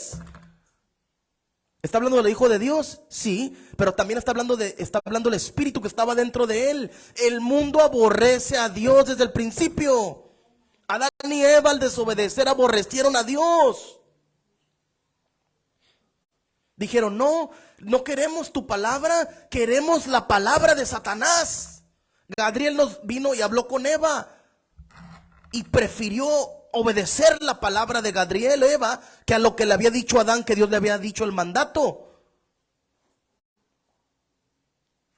¿Está hablando del Hijo de Dios? Sí, pero también está hablando el Espíritu que estaba dentro de él. El mundo aborrece a Dios desde el principio. Adán y Eva, al desobedecer, aborrecieron a Dios. Dijeron, no queremos tu palabra, queremos la palabra de Satanás. Gabriel nos vino y habló con Eva y prefirió obedecer la palabra de Gabriel, Eva, que a lo que le había dicho a Adán, que Dios le había dicho el mandato.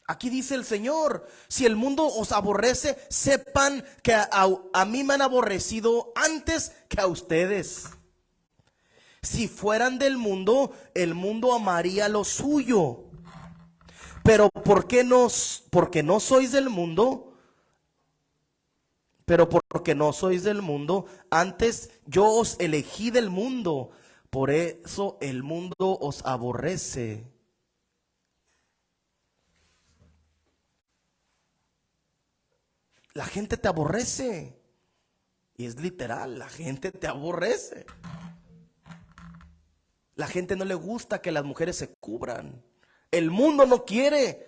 Aquí dice el Señor, si el mundo os aborrece, sepan que a mí me han aborrecido antes que a ustedes. Si fueran del mundo, el mundo amaría lo suyo. Pero porque no sois del mundo, antes yo os elegí del mundo, por eso el mundo os aborrece. La gente te aborrece. Y es literal, la gente te aborrece. La gente no le gusta que las mujeres se cubran. El mundo no quiere.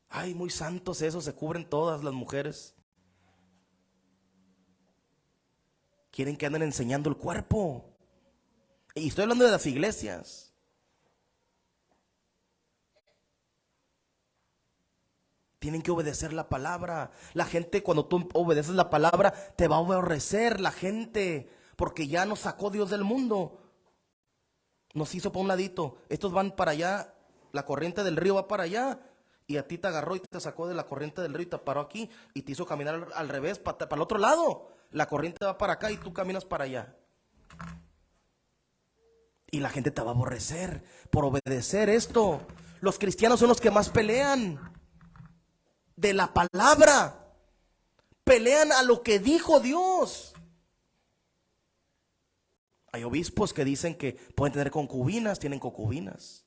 Ay, muy santos esos, se cubren todas las mujeres. Quieren que anden enseñando el cuerpo. Y estoy hablando de las iglesias. Tienen que obedecer la palabra. La gente, cuando tú obedeces la palabra, te va a aborrecer la gente, porque ya nos sacó Dios del mundo. Nos hizo para un ladito. Estos van para allá, la corriente del río va para allá, y a ti te agarró y te sacó de la corriente del río y te paró aquí y te hizo caminar al revés, para el otro lado. La corriente va para acá y tú caminas para allá. Y la gente te va a aborrecer por obedecer esto. Los cristianos son los que más pelean de la palabra. Pelean a lo que dijo Dios. Hay obispos que dicen que pueden tener concubinas, tienen concubinas.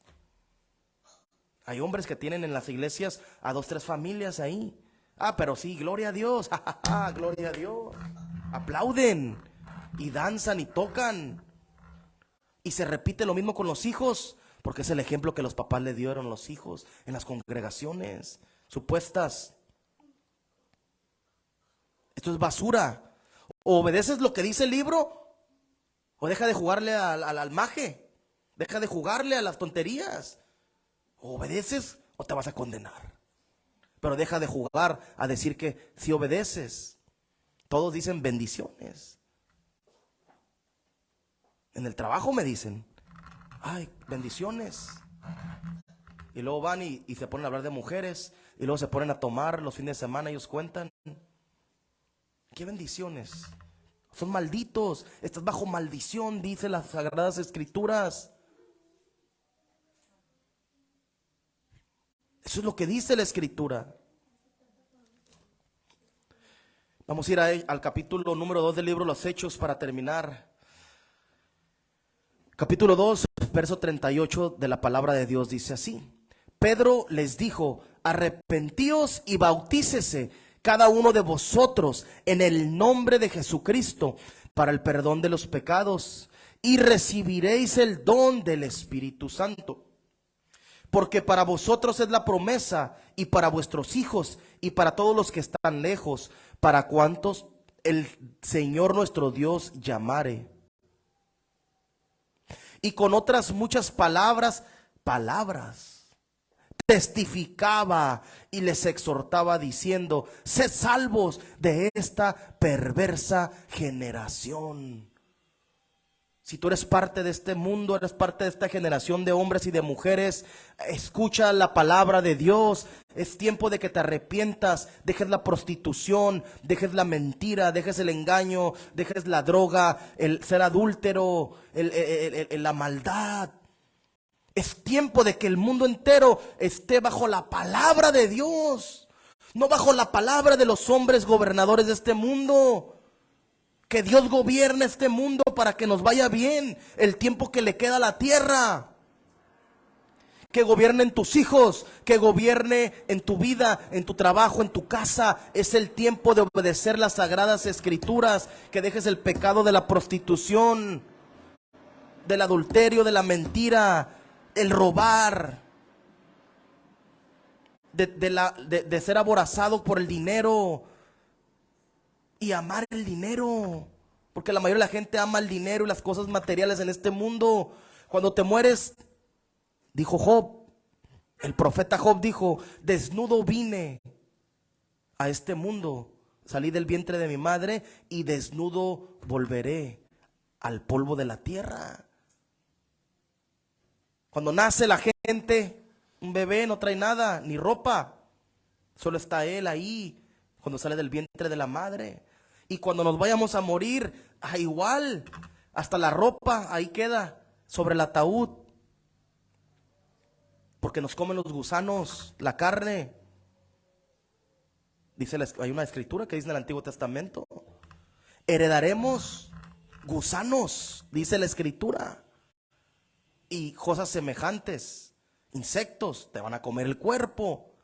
Hay hombres que tienen en las iglesias a 2, 3 familias ahí. Pero sí, gloria a Dios, gloria a Dios. Aplauden y danzan y tocan. Y se repite lo mismo con los hijos, porque es el ejemplo que los papás le dieron a los hijos en las congregaciones supuestas. Esto es basura. O obedeces lo que dice el libro, o deja de jugarle al maje, deja de jugarle a las tonterías. O obedeces o te vas a condenar. Pero deja de jugar a decir que si obedeces. Todos dicen bendiciones. En el trabajo me dicen, ay, bendiciones. Y luego van y se ponen a hablar de mujeres. Y luego se ponen a tomar los fines de semana. Ellos cuentan. ¿Qué bendiciones? Son malditos. Estás bajo maldición, dice las Sagradas Escrituras. Eso es lo que dice la Escritura. Vamos a ir al capítulo número 2 del libro Los Hechos para terminar. Capítulo 2, verso 38 de la palabra de Dios dice así: Pedro les dijo: arrepentíos y bautícese cada uno de vosotros en el nombre de Jesucristo para el perdón de los pecados, y recibiréis el don del Espíritu Santo. Porque para vosotros es la promesa, y para vuestros hijos, y para todos los que están lejos, para cuantos el Señor nuestro Dios llamare. Y con otras muchas palabras testificaba y les exhortaba diciendo: sed salvos de esta perversa generación. Si tú eres parte de este mundo, eres parte de esta generación de hombres y de mujeres, escucha la palabra de Dios. Es tiempo de que te arrepientas, dejes la prostitución, dejes la mentira, dejes el engaño, dejes la droga, el ser adúltero, la maldad. Es tiempo de que el mundo entero esté bajo la palabra de Dios, no bajo la palabra de los hombres gobernadores de este mundo. Que Dios gobierne este mundo para que nos vaya bien el tiempo que le queda a la tierra. Que gobierne en tus hijos, que gobierne en tu vida, en tu trabajo, en tu casa. Es el tiempo de obedecer las Sagradas Escrituras. Que dejes el pecado de la prostitución, del adulterio, de la mentira, el robar, de ser aborazado por el dinero. Y amar el dinero, porque la mayoría de la gente ama el dinero y las cosas materiales en este mundo. Cuando te mueres, dijo Job, el profeta Job dijo: desnudo vine a este mundo, salí del vientre de mi madre y desnudo volveré al polvo de la tierra. Cuando nace la gente, un bebé no trae nada, ni ropa, solo está él ahí cuando sale del vientre de la madre. Y cuando nos vayamos a morir, igual, hasta la ropa ahí queda sobre el ataúd, porque nos comen los gusanos, la carne. Dice, hay una escritura que dice en el Antiguo Testamento: heredaremos gusanos, dice la escritura, y cosas semejantes, insectos, te van a comer el cuerpo,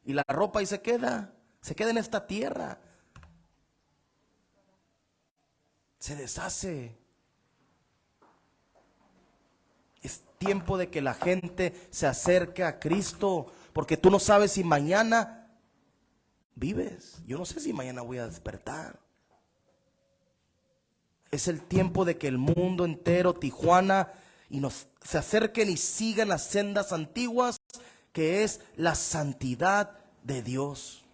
y la ropa ahí se queda en esta tierra. Se deshace. Es tiempo de que la gente se acerque a Cristo, porque tú no sabes si mañana vives. Yo no sé si mañana voy a despertar. Es el tiempo de que el mundo entero, Tijuana, se acerquen y sigan las sendas antiguas, que es la santidad de Dios.